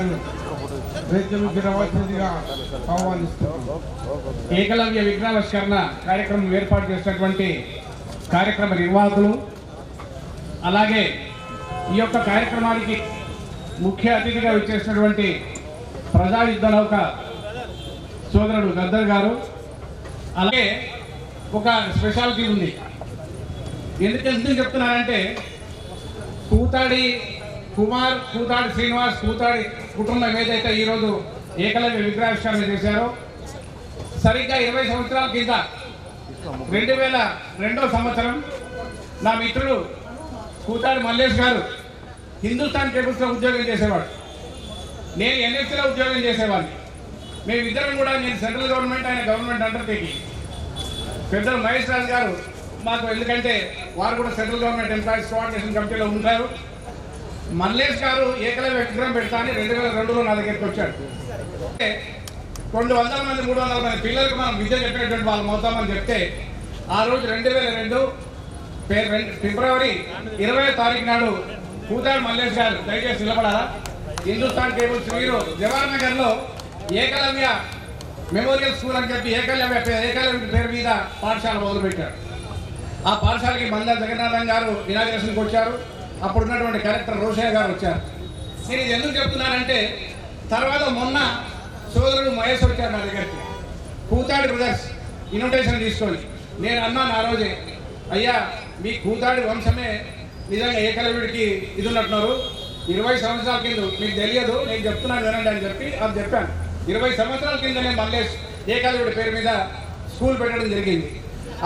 గారు రైతులు గిరవలసిందిగా ఆహ్వానిస్తున్నాం. ఏకలవ్య విగ్రహావిష్కరణ కార్యక్రమం ఏర్పాటు చేసినటువంటి కార్యక్రమ నిర్వాహకులు, అలాగే ఈ యొక్క కార్యక్రమానికి ముఖ్య అతిథిగా విచ్చేసినటువంటి ప్రజా యుద్ధ నౌక సోదరుడు గద్దర్ గారు. అలాగే ఒక స్పెషాలిటీ ఉంది. ఎందుకు చెప్తున్నారంటే కూతాడి కుమార్, కూతాడి శ్రీనివాస్, కూతాడి కుటుంబం ఏదైతే ఈరోజు ఏకలవ్య విగ్రహావిష్కరణ చేశారో, సరిగ్గా 20 సంవత్సరాల కింద 2002వ సంవత్సరం నా మిత్రుడు కూతాడి మల్లేష్ గారు హిందుస్థాన్ కేబుల్స్లో ఉద్యోగం చేసేవాడు, నేను ఎన్ఎఫ్సీలో ఉద్యోగం చేసేవాడిని. మేమిద్దరం కూడా, నేను సెంట్రల్ గవర్నమెంట్, ఆయన గవర్నమెంట్ అండర్టేకింగ్. పెద్దలు మహేష్ రాజు గారు మాకు, ఎందుకంటే వారు కూడా సెంట్రల్ గవర్నమెంట్ ఎంప్లాయీస్ కోఆర్డినేషన్ కమిటీలో ఉంటారు. మల్లేష్ గారు ఏకలవ్య విగ్రహం పెడతా అని 2002లో నా దగ్గరికి వచ్చాడు. 200 మంది 300 మంది పిల్లలకు మనం విద్య చెప్పినటువంటి వాళ్ళు అవుతామని చెప్తే, ఆ రోజు 2002 ఫిబ్రవరి 20వ తారీఖు నాడు కూతాడి మల్లేష్ గారు, దయచేసి నిలబడాలా, హిందుస్థాన్ కేబుల్స్ వీరు జవహర్ నగర్లో ఏకలవ్య మెమోరియల్ స్కూల్ అని చెప్పి ఏకలవ్య పేరు మీద పాఠశాల మొదలుపెట్టారు. ఆ పాఠశాలకి మందా జగన్నాథం గారు ఇనాగ్రేషన్కి వచ్చారు. అప్పుడు ఉన్నటువంటి కలెక్టర్ రోషయ్య గారు వచ్చారు. నేను ఇది ఎందుకు చెప్తున్నానంటే, తర్వాత మొన్న సోదరుడు మహేష్ వచ్చారు నా దగ్గరికి, కూతాడి బ్రదర్స్ ఇన్విటేషన్ తీసుకొని. నేను అన్నాను ఆ రోజే, అయ్యా మీ కూతాడి వంశమే నిజంగా ఏకలవ్యుడికి ఇది ఉన్నట్టున్నారు, 20 సంవత్సరాల కింద మీకు తెలియదు, నేను చెప్తున్నాను వినండి అని చెప్పి అది చెప్పాను. 20 సంవత్సరాల కింద నేను మల్లేష్ ఏకలవ్యుడి పేరు మీద స్కూల్ పెట్టడం జరిగింది.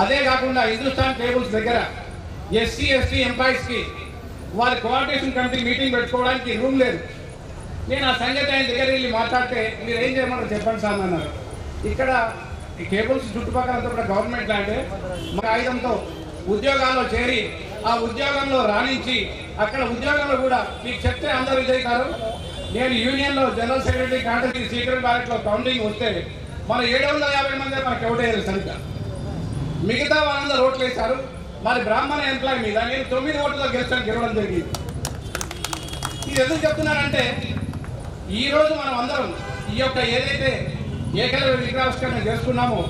అదే కాకుండా హిందుస్థాన్ కేబుల్స్ దగ్గర ఎస్సీ ఎస్టీ ఎంప్లాయీస్కి వారి కోఆర్డినేషన్ కమిటీ మీటింగ్ పెట్టుకోవడానికి రూమ్ లేదు. నేను ఆ సంగతి ఆయన దగ్గర వెళ్ళి మాట్లాడితే, మీరు ఏం చేయమన్నారు చెప్పండి సార్ అన్నారు. ఇక్కడ ఈ కేబుల్స్ చుట్టుపక్కల అంతా కూడా గవర్నమెంట్ ల్యాండే, మా ఆయుధంతో ఉద్యోగాల్లో చేరి ఆ ఉద్యోగంలో రాణించి అక్కడ ఉద్యోగంలో కూడా మీకు చెప్తే అందరూ ఇదే కాదు. నేను యూనియన్లో జనరల్ సెక్రటరీ కాంట్రాక్ట్ సీక్రెట్ బ్యాలెట్లో కౌంటింగ్ వస్తే మన 750 మంది మనకు ఎవడేయాలి సరిగ్గా, మిగతా వాళ్ళందరూ ఓట్లు వేశారు. మరి బ్రాహ్మణ ఎంప్లాయీ మీద నేను 9 ఓట్లతో గెలవడం జరిగింది. ఇది ఎందుకు చెప్తున్నానంటే, ఈరోజు మనం అందరం ఈ యొక్క ఏదైతే ఏకలవ్య విగ్రహావిష్కరణ చేసుకున్నామో,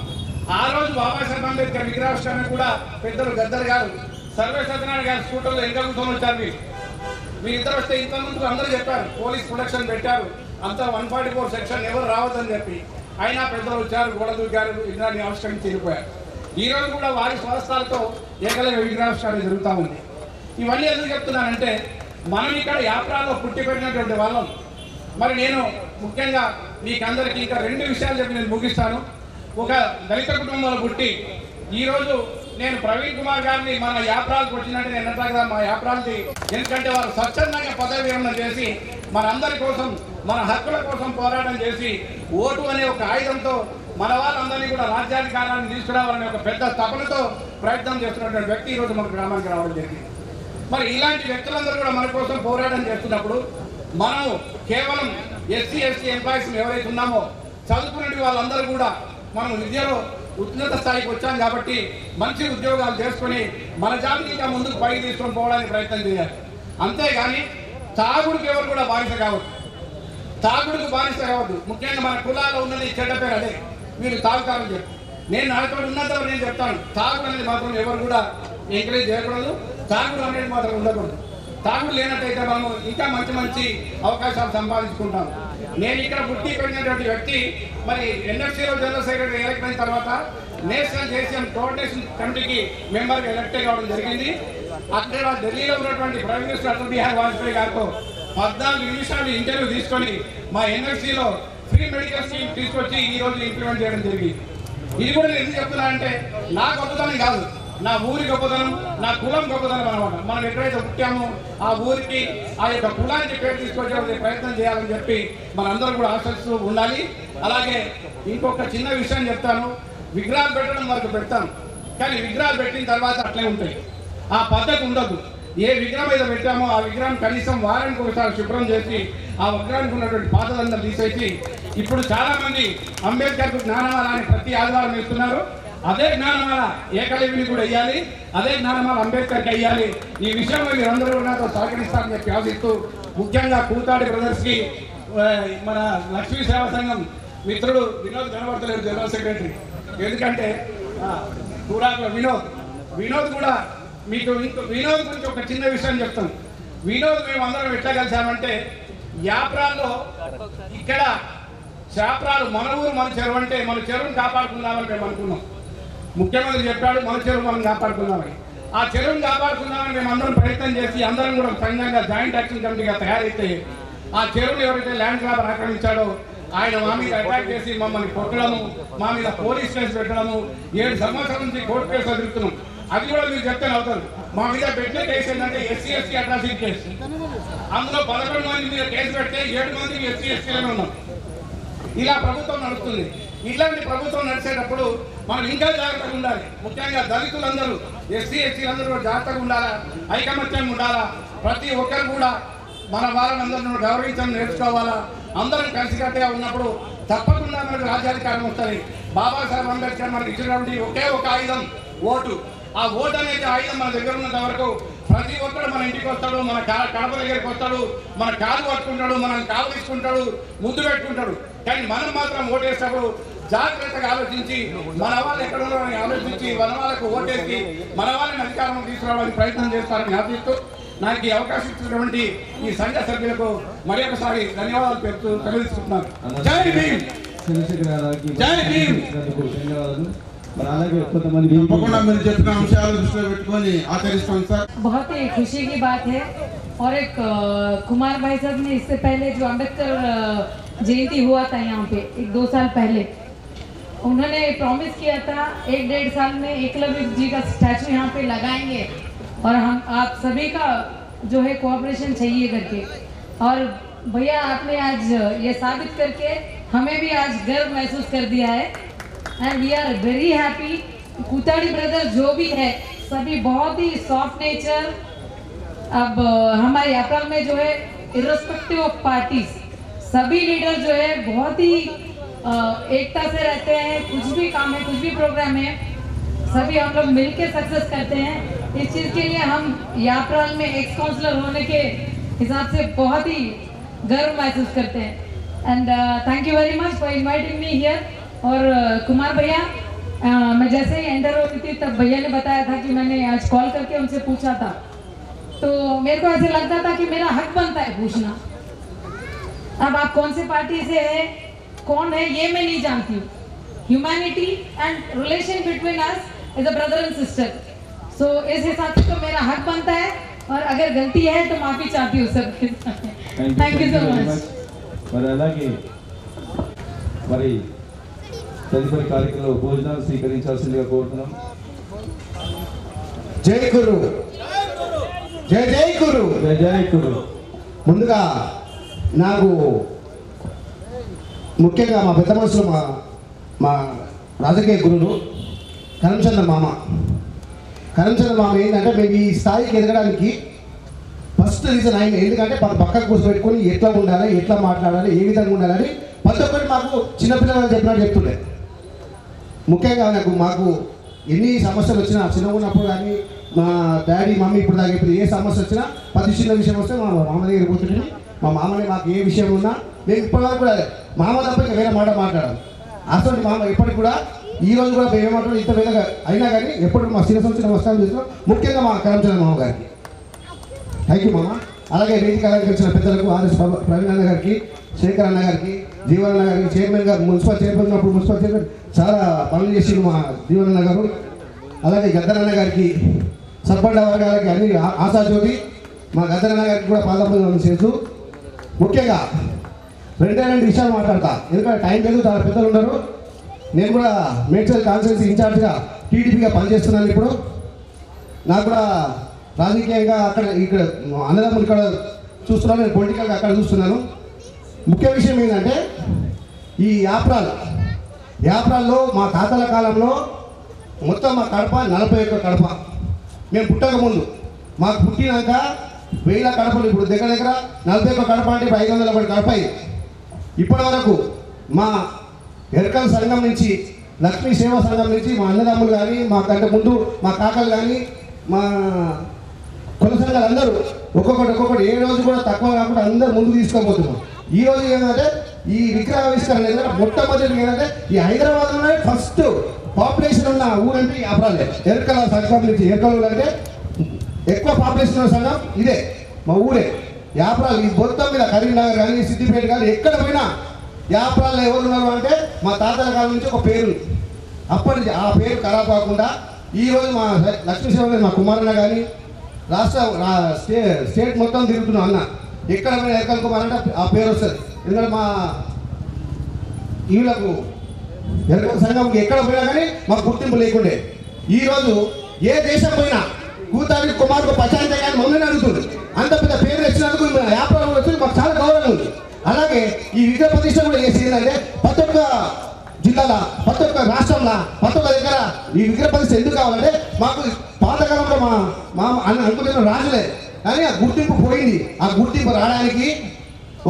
ఆ రోజు బాబాసాహెబ్ అంబేద్కర్ విగ్రహావిష్కరణ కూడా పెద్దలు గద్దర్ గారు, సర్వే సత్యనారాయణ గారు స్కూటర్లో ఇంకా కూర్చొని వచ్చారు. మీరిద్దరు వస్తే ఇంత ముందు అందరూ చెప్పారు, పోలీస్ ప్రొటెక్షన్ పెట్టారు, అంతా 144 సెక్షన్ ఎవరు రావద్దని చెప్పి. అయినా పెద్దలు వచ్చారు, గోడ దూకారు, విగ్రహాన్ని ఆవిష్కరించి వెళ్ళిపోయారు. ఈ రోజు కూడా వారి స్వస్థాలతో ఏకలవ్య విగ్రహావిష్కరణ జరుగుతూ ఉంది. ఇవన్నీ ఎందుకు చెప్తున్నానంటే, మనం ఇక్కడ యాత్రలో పుట్టి పెట్టినటువంటి వాళ్ళం. మరి నేను ముఖ్యంగా మీకందరికీ ఇంకా 2 విషయాలు చెప్పి నేను ముగిస్తాను. ఒక దళిత కుటుంబంలో పుట్టి ఈరోజు నేను ప్రవీణ్ కుమార్ గారిని మన యాత్రలకు వచ్చినట్టు నేను కదా మా యాత్రలకి, ఎందుకంటే వారు స్వచ్ఛందంగా పదవి విరమణ చేసి మనందరి కోసం, మన హక్కుల కోసం పోరాటం చేసి ఓటు అనే ఒక ఆయుధంతో మన వాళ్ళందరినీ కూడా రాజ్యాధికారాన్ని తీసుకురావాలనే ఒక పెద్ద తపనతో ప్రయత్నం చేస్తున్నటువంటి వ్యక్తి ఈరోజు మన గ్రామానికి రావడం జరిగింది. మరి ఇలాంటి వ్యక్తులందరూ కూడా మన కోసం పోరాటం చేస్తున్నప్పుడు మనం కేవలం ఎస్సీ ఎస్టీ ఎంప్లాయీస్ ఎవరైతే ఉన్నామో చదువుకునే వాళ్ళందరూ కూడా మనం విద్యలో ఉన్నత స్థాయికి వచ్చాం కాబట్టి మంచి ఉద్యోగాలు చేసుకొని మన జాతికి ఇంకా ముందుకు పైకి తీసుకొని పోవడానికి ప్రయత్నం చేయాలి. అంతేగాని తాగుడికి ఎవరు కూడా బానిస కావద్దు, తాగుడికి బానిస కావద్దు. ముఖ్యంగా మన కులాల్లో ఉన్నది చెడ్డ పేరు అదే, మీరు తాగుతారని చెప్పి. నేను నాతో ఉన్నంత నేను చెప్తాను, తాగుడు అనేది మాత్రం ఎవరు కూడా ఎంకరేజ్ చేయకూడదు, తాగుడు అనేది మాత్రం ఉండకూడదు. తాగుడు లేనట్టయితే మనము ఇంకా మంచి మంచి అవకాశాలు సంపాదించుకుంటాం. నేను ఇక్కడ పుట్టి పెరిగినటువంటి వ్యక్తి, మరి ఎన్ఎఫ్సీలో జనరల్ సెక్రటరీ ఎలక్ట్ అయిన తర్వాత నేషనల్ జేసీఎం కోఆర్డినేషన్ కమిటీకి మెంబర్గా ఎలక్ట్ కావడం జరిగింది. అక్కడ ఢిల్లీలో ఉన్నటువంటి ప్రైమ్ మినిస్టర్ అటల్ బిహారీ వాజ్పేయి గారితో 14 నిమిషాలు ఇంటర్వ్యూ తీసుకొని మా ఎన్ఎఫ్సీలో ఫ్రీ మెడికల్ స్కీమ్ తీసుకొచ్చి ఈ రోజు ఇంప్లిమెంట్ చేయడం జరిగింది. ఇది కూడా నేను ఎందుకు చెప్తున్నా అంటే, నా గొప్పతనం కాదు, నా ఊరి గొప్పతనం, నా కులం గొప్పతనం అనమాట. మనం ఎక్కడైతే పుట్టామో ఆ ఊరికి, ఆ యొక్క కులానికి పేరు తీసుకొచ్చే ప్రయత్నం చేయాలని చెప్పి మనందరూ కూడా ఆశిస్తూ ఉండాలి. అలాగే ఇంకొక చిన్న విషయం చెప్తాను, విగ్రహాలు పెట్టడం వరకు పెడతాను, కానీ విగ్రహాలు పెట్టిన తర్వాత అట్లే ఉంటాయి, ఆ పద్ధతి ఉండదు. ఏ విగ్రహం అయితే పెట్టామో ఆ విగ్రహం కనీసం వారానికి ఒకసారి శుభ్రం చేసి ఆ విగ్రహానికి ఉన్నటువంటి పాతలందరూ తీసేసి, ఇప్పుడు చాలా మంది అంబేద్కర్కు జ్ఞానమాల అని ప్రతి ఆదివారం ఇస్తున్నారు. అదే జ్ఞానమాల ఏకలవ్యుని కూడా ఇవ్వాలి, అదే జ్ఞానమాల అంబేద్కర్కి ఇవ్వాలి. ఈ విషయంలో మీరందరూ నాతో సహకరిస్తారని చెప్పి ఆశిస్తూ, ముఖ్యంగా కూతాడి బ్రదర్స్కి మన లక్ష్మీ సేవా సంఘం మిత్రుడు వినోద్ కనబడతలేడు, జనరల్ సెక్రటరీ. ఎందుకంటే కూరాకుల వినోద్ కూడా మీకు వినోద్ గురించి ఒక చిన్న విషయం చెప్తాం. వినోద్ మేము అందరం ఎట్లా కలిసామంటే యాప్రాల్లో ఇక్కడ శాప్రాలు మన ఊరు మన చెరువు అంటే మన చెరువును కాపాడుకుందామని మేము అనుకున్నాం. ముఖ్యమంత్రి చెప్పాడు మన చెరువు మనం కాపాడుకుందామని. ఆ చెరువును కాపాడుకుందామని మేము అందరం ప్రయత్నం చేసి అందరం కూడా సంఘంగా జాయింట్ యాక్షన్ కమిటీగా తయారైతే ఆ చెరువును ఎవరైతే ల్యాండ్ గ్రాబర్ ఆక్రమించాడో ఆయన మా మీద అటాక్ చేసి మమ్మల్ని కొట్టడము, మా మీద పోలీస్ కేసు పెట్టడము, 7 సంవత్సరాల నుంచి కోర్టు కేసు ఎదుర్కొన్నాం. అది కూడా మీరు చెప్తే అవుతారు. మా మీద పెట్టిన కేసు ఏంటంటే ఎస్సీ ఎస్టీ అట్రాసిటీ కేసు. అందులో 11 మంది మీద కేసు పెడితే 7 మందికి ఎస్సీ ఎస్టీలోనే ఉన్నాం. ఇలా ప్రభుత్వం నడుస్తుంది. ఇలాంటి ప్రభుత్వం నడిచేటప్పుడు మనం ఇంకా జాగ్రత్తగా ఉండాలి. ముఖ్యంగా దళితులందరూ ఎస్సీ ఎస్టీలందరూ జాగ్రత్తగా ఉండాలా, ఐకమత్యంగా ఉండాలా. ప్రతి ఒక్కరు కూడా మన వాళ్ళందరూ గౌరవించడం నేర్చుకోవాలా. అందరం కలిసికట్టుగా ఉన్నప్పుడు తప్పకుండా మనకు రాజ్యాధికారం వస్తుంది. బాబాసాహెబ్ అంబేద్కర్ మనకి ఇచ్చినటువంటి ఒకే ఒక ఆయుధం ఓటు. ఆ ఓటు అనేది ఆయుధం మన దగ్గర ఉన్నంత వరకు ప్రతి ఒక్కరు మన ఇంటికి వస్తాడు, మన కడప దగ్గరికి వస్తాడు, మన కాలు పట్టుకుంటాడు, మనం కాలు తీసుకుంటాడు, ముద్దు పెట్టుకుంటాడు. కానీ మనం మాత్రం ఓటేసినప్పుడు జాగ్రత్తగా ఆలోచించి మన వాళ్ళు ఎక్కడ ఉన్నారని ఆలోచించి మన వాళ్ళకు ఓటేసి మన వాళ్ళని అధికారం తీసుకురావడానికి ప్రయత్నం చేస్తారని ఆశిస్తూ నాకు ఈ అవకాశం ఇచ్చినటువంటి ఈ సంఘ సభ్యులకు మరి ఒకసారి ధన్యవాదాలు పెడుతూ తెలియజేస్తున్నాను. జై భీమ్. జై భీమ్. बहुत ही खुशी की बात है और एक कुमार भाई साहब ने इससे पहले जो अम्बेडकर जयंती हुआ था यहाँ पे 1-2 साल पहले, उन्होंने प्रॉमिस किया था 1-1.5 साल में एकलव्य जी का स्टैचू यहाँ पे लगाएंगे और हम आप सभी का जो है कोऑपरेशन चाहिए करके। और भैया आपने आज ये साबित करके हमें भी आज गर्व महसूस कर दिया है and we are very happy. कूताड़ी ब्रदर्स जो भी है सभी बहुत ही सॉफ्ट नेचर। अब हमारे यात्रा में जो है इर्रेस्पेक्टिव ऑफ पार्टीज सभी लीडर जो है बहुत ही एकता से रहते हैं। कुछ भी काम है, कुछ भी प्रोग्राम है, सभी हम लोग मिलकर सक्सेस करते हैं। इस चीज़ के लिए हम यात्राल में एक्स काउंसलर होने के हिसाब से बहुत ही गर्व महसूस करते हैं and thank you very much for inviting me here. और कुमार भैया मैं जैसे ही एंटर हो रही थी तब भैया ने बताया था कि मैंने आज कॉल करके उनसे पूछा था, तो मेरे को ऐसे लगता था कि मेरा हक बनता है पूछना। अब आप कौन सी पार्टी से है, कौन है, ये मैं नहीं जानती हूँ। Humanity and relation between us is a brother and sister. So इस हिसाब से तो मेरा हक बनता है और अगर गलती है तो माफी चाहती हूँ सबके साथ। Thank you so much. మరి అలాగే మరి తదుపరి కార్యక్రమంలో భోజనాలు స్వీకరించాల్సిందిగా కోరుతున్నాం. జై గురు, జై జై గురు, జై జై గురు. ముందుగా నాకు ముఖ్యంగా మా పెద్ద మనుషులు మా రాజకీయ గురువులు కరంచంద్ర మామ ఏంటంటే మేము ఈ స్థాయికి ఎదగడానికి ఫస్ట్ రీజన్ ఆయన. ఎందుకంటే పక్కకు కూర్చోబెట్టుకొని ఎట్లా ఉండాలి, ఎట్లా మాట్లాడాలి, ఏ విధంగా ఉండాలని ప్రతి ఒక్కటి మాకు చిన్నపిల్లలు చెప్పినట్టు చెప్తుండే. ముఖ్యంగా మాకు ఎన్ని సమస్యలు వచ్చినా చిన్నగా ఉన్నప్పుడు కానీ మా డాడీ మమ్మీ ఇప్పుడు దాకా ఇప్పుడు ఏ సమస్య వచ్చినా ప్రతి చిన్న విషయం వస్తే మా మామ దగ్గర పోతుంటే మా మామని మాకు ఏ విషయం ఉన్నా మేము ఇప్పటివరకు కూడా మామ తప్ప ఇంకా వేరే మాట మాట్లాడాలి. అసలు మామ ఇప్పటికి కూడా ఈ రోజు కూడా మేము ఏమంటారు ఇంత వేళగా అయినా కానీ ఎప్పుడు మా శిరసంచిన నమస్కారం చేస్తున్నాం. ముఖ్యంగా మా కరంచంద్ర మామ గారికి థ్యాంక్ యూ మామ. అలాగే వేదిక అలంకరించిన పెద్దలకు ఆర్ఎస్ ప్రవీణ్ అన్న గారికి, శేఖర్ అన్న గారికి, జీవన్ అన్న గారికి, చైర్మన్ గారు మున్సిపల్ చైర్మన్ ఉన్నప్పుడు మున్సిపల్ చైర్మన్ చాలా పనులు చేసి మా జీవన్ అన్న గారు, అలాగే గద్దరన్న గారికి, సర్పంచ్ గారికి, అన్ని ఆశాజ్యోతి మా గద్దరన్న గారికి కూడా పాదాభివందనం చేస్తూ ముఖ్యంగా 2 విషయాలు మాట్లాడతా. ఎందుకంటే టైం లేదు, చాలా పెద్దలు ఉన్నారు. నేను కూడా మేడ్చల్ కాన్స్టిట్యున్సీ ఇన్ఛార్జ్గా టీడీపీగా పనిచేస్తున్నాను. ఇప్పుడు నాకు కూడా రాజకీయంగా అక్కడ ఇక్కడ అన్నదమ్ములు ఇక్కడ చూస్తున్నాను, నేను పొలిటికల్గా అక్కడ చూస్తున్నాను. ముఖ్య విషయం ఏంటంటే ఈ యాప్రాల్లో మా తాతల కాలంలో మొత్తం మా కడప 41 కడప. మేము పుట్టక ముందు మాకు పుట్టినాక 1000 కడపలు, ఇప్పుడు దగ్గర 41 కడప అంటే 501 కడప. ఇప్పటి వరకు మా ఎరకల సంఘం నుంచి, లక్ష్మీ సేవా సంఘం నుంచి మా అన్నదమ్ములు కానీ, మాకంటే ముందు మా కాకలు కానీ, మా కుల సంఘాలు అందరూ ఒక్కొక్కటి ఏ రోజు కూడా తక్కువ కాకుండా అందరూ ముందుకు తీసుకోబోతున్నాం. ఈ రోజు ఏంటంటే ఈ విగ్రహావిష్కరణ ఏంటంటే మొట్టమొదటి ఏంటంటే ఈ హైదరాబాద్లోనే ఫస్ట్ పాపులేషన్ ఉన్న ఊరంటే యాప్రాలే. ఎరకల సంఘం నుంచి ఎరకలు అంటే ఎక్కువ పాపులేషన్ ఉన్న సంఘం ఇదే మా ఊరే యాప్రాలు. ఈ మొత్తం మీద కరీంనగర్ కానీ సిద్దిపేట కానీ ఎక్కడ పోయినా యాప్రాల్లో ఎవరు ఉన్నారు అంటే మా తాతల కాలం నుంచి ఒక పేరు. అప్పటి నుంచి ఆ పేరు ఖరాబ్ కాకుండా ఈరోజు మా లక్ష్మీశ్వర మా కుమారన్న కానీ రాష్ట్ర స్టేట్ మొత్తం తిరుగుతున్నాం అన్న. ఎక్కడ పోయినా ఎరకల కుమార్ అంటే ఆ పేరు వస్తుంది. ఎందుకంటే మా వీళ్ళకు ఎరకల సంఘంకి ఎక్కడ పోయినా కానీ మాకు గుర్తింపు లేకుండే. ఈరోజు ఏ దేశం పోయినా కూతాడి కుమార్కు పచాంత కానీ మమ్మల్ని అడుగుతుంది. అంత పెద్ద పేరు వచ్చినందుకు వ్యాపారం వచ్చి మాకు చాలా గౌరవం ఉంది. అలాగే ఈ విగ్రహ ప్రతిష్ట కూడా చేసి ఏంటంటే ప్రతి ఒక్క జిల్లాల ప్రతి ఒక్క రాష్ట్రంలో ప్రతి ఒక్క దగ్గర ఈ విగ్రహ ప్రతిష్ట ఎందుకు కావాలంటే మాకు పాతకాలంలో మా అనుకున్న రాజులే కానీ ఆ గుర్తింపు పోయింది. ఆ గుర్తింపు రావడానికి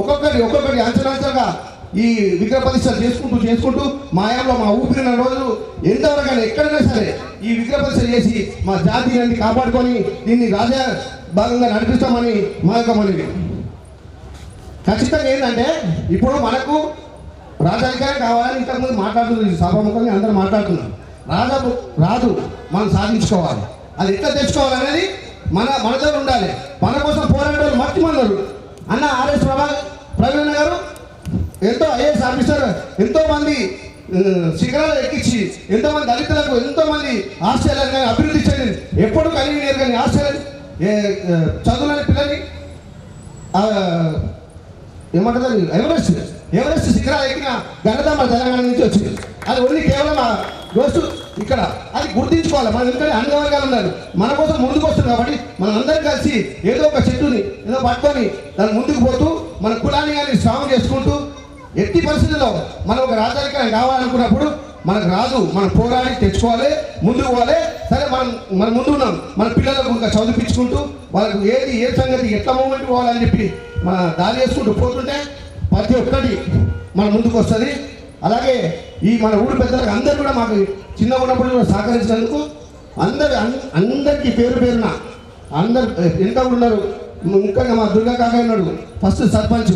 ఒక్కొక్కటి అంచనాంచలుగా ఈ విగ్రహ ప్రతిష్టలు చేసుకుంటూ మాయంలో మా ఊపిరిన రోజు ఎంతవరకు ఎక్కడైనా సరే ఈ విగ్రహ ప్రతిష్ట చేసి మా జాతీయాన్ని కాపాడుకొని దీన్ని రాజా భాగంగా నడిపిస్తామని మా యొక్క మనవి. ఖచ్చితంగా ఏంటంటే ఇప్పుడు మనకు రాజాధికారం కావాలని ఇంతకుముందు మాట్లాడుతున్నారు, సభాముఖంగా అందరూ మాట్లాడుతున్నారు. రాజు మనం సాధించుకోవాలి. అది ఎట్లా తెచ్చుకోవాలనేది మనతో ఉండాలి. మన కోసం పోరాడే మట్టి మనరు అన్న ఆర్ఎస్ ప్రవీణ గారు ఎంతో ఐఏఎస్ ఆఫీసర్, ఎంతోమంది శిఖరాలు ఎక్కించి ఎంతోమంది దళితులకు ఎంతోమంది ఆస్ట్రేలియా కానీ అభివృద్ధి చెందింది. ఎప్పుడు కలిగి కానీ ఆస్ట్రేలియా చదువులని పిల్లల్ని ఏమంటుంది ఎవరెస్ట్ శిఖరాలు ఎక్కిన ఘనత మన తెలంగాణ నుంచి వచ్చింది. అది ఓన్లీ కేవలం దోస్తు ఇక్కడ అది గుర్తించుకోవాలి. మన ఎందుకంటే అన్ని వర్గాలు ఉన్నారు మన కోసం ముందుకు వస్తుంది కాబట్టి మనం అందరం కలిసి ఏదో ఒక చెట్టుని ఏదో పట్టుకొని దాన్ని ముందుకు పోతూ మన కులాన్ని కానీ స్ట్రాంగ్ చేసుకుంటూ ఎట్టి పరిస్థితుల్లో మనం ఒక రాజాధికారం కావాలనుకున్నప్పుడు మనకు రాదు, మనం పోరాడి తెచ్చుకోవాలి, ముందుకు పోవాలి. సరే మనం ముందు ఉన్నాం, మన పిల్లలకు ఇంకా చదివించుకుంటూ వాళ్ళకు ఏ సంగతి ఎట్లా మూమెంట్ పోవాలని చెప్పి మన దారి చేసుకుంటూ పోతుంటే ప్రతి ఒక్కటి మన ముందుకు వస్తుంది. అలాగే ఈ మన ఊరు పెద్దలకు అందరూ కూడా మాకు చిన్న ఉన్నప్పుడు కూడా సహకరించినందుకు అందరికీ పేరున అందరు ఎంత ఉన్నారు. ముఖ్యంగా మా దుర్గా కాక ఉన్నాడు ఫస్ట్ సర్పంచ్,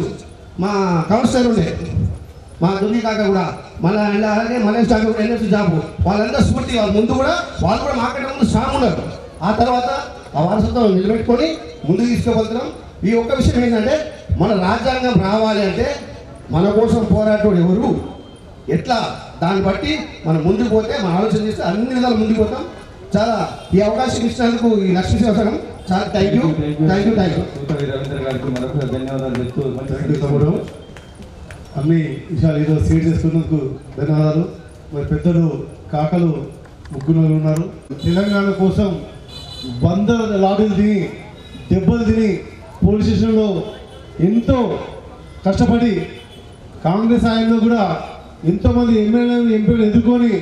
మా కౌన్సిలర్ ఉండే మా దుర్గి కాక కూడా అలాగే మలేష్ కాక కూడా ఎన్ఎస్ జాబు వాళ్ళందరూ స్ఫూర్తి వాళ్ళు ముందు కూడా వాళ్ళు కూడా మాకంటే ముందు స్ట్రాంగ్ ఉన్నారు. ఆ తర్వాత ఆ వారసత్వం నిలబెట్టుకొని ముందుకు తీసుకుపోతున్నాం. ఈ ఒక్క విషయం ఏంటంటే మన రాజ్యాంగం రావాలి అంటే మన కోసం పోరాటం ఎవరు ఎట్లా దాన్ని బట్టి మనం ముందుకు పోతే మనం ఆలోచన చేస్తే అన్ని విధాలు ముందుకు పోతాం. చాలా ఈ అవకాశం ఇచ్చినందుకు ఈ లక్ష్మీ శివసనం చాలా థ్యాంక్ యూ. రవీంద్ర గారికి మరొక ధన్యవాదాలు చెప్తూ అన్ని విషయాలు ఏదో షేర్ చేస్తున్నందుకు ధన్యవాదాలు. మరి పెద్దలు కాకలు ముగ్గురు ఉన్నారు. తెలంగాణ కోసం 100 లాఠీలు తిని దెబ్బలు తిని పోలీస్ స్టేషన్లో ఎంతో కష్టపడి కాంగ్రెస్ ఆయనలో కూడా ఎంతోమంది ఎంపీలు ఎదుర్కొని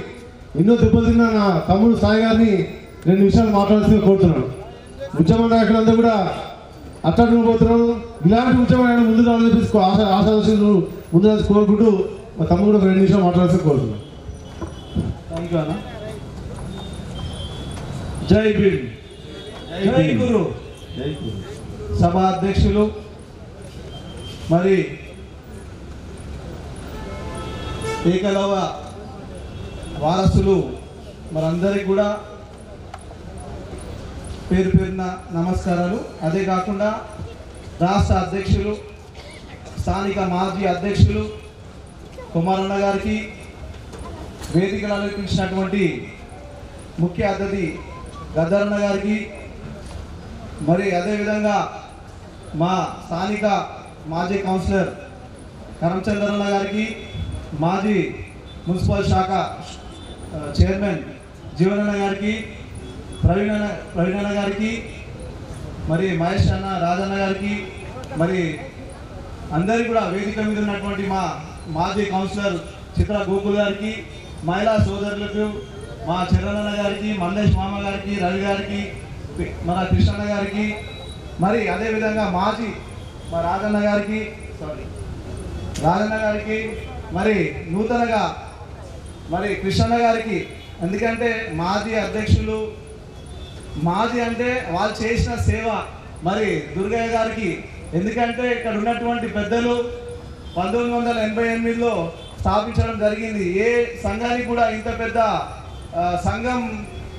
ఎన్నో దెబ్బలు తిన్న నా తమ్ముడు సాయి గారిని 2 నిమిషాలు మాట్లాడాల్సిందిగా కోరుతున్నాను. ఉద్యమ నాయకులందరూ కూడా అట్టడుగు పోతున్నాను. ఇలాంటి ఉద్యమాన్ని ముందు రావాలని ఆశాలు ముందు రాసి కోరుకుంటూ మా తమ్ముడు కూడా 2 నిమిషాలు మాట్లాడాల్సింది కోరుతున్నాను. థ్యాంక్ యూ అన్న. జై భీమ్, జై గురు. సభ అధ్యక్షులు మరి ఏకలవ వారసులు మరందరికీ కూడా పేరున నమస్కారాలు. అదే కాకుండా రాష్ట్ర అధ్యక్షులు స్థానిక మాజీ అధ్యక్షులు కుమారన్న గారికి, వేదికలు అలంకరించినటువంటి ముఖ్య అతిథి గద్దరన్న గారికి, మరి అదేవిధంగా మా స్థానిక మాజీ కౌన్సిలర్ కరంచంద్రన్న గారికి, మాజీ మున్సిపల్ శాఖ చైర్మన్ జీవనన్న గారికి, ప్రవీణన్న గారికి, మరి మహేష్ అన్న రాజన్న గారికి, మరి అందరికీ కూడా వేదిక మీద ఉన్నటువంటి మా మాజీ కౌన్సిలర్ చిత్ర గోకుల్ గారికి, మహిళా సోదరులకు మా చరణన్న గారికి, మండేష్ మామ గారికి, రవి గారికి, మన కృష్ణన్న గారికి, మరి అదేవిధంగా మాజీ మా రాజన్న గారికి, మరి నూతనగా మరి కృష్ణన్న గారికి. ఎందుకంటే మాజీ అధ్యక్షులు మాజీ అంటే వాళ్ళు చేసిన సేవ. మరి దుర్గయ్య గారికి, ఎందుకంటే ఇక్కడ ఉన్నటువంటి పెద్దలు 1988లో స్థాపించడం జరిగింది. ఏ సంఘానికి కూడా ఇంత పెద్ద సంఘం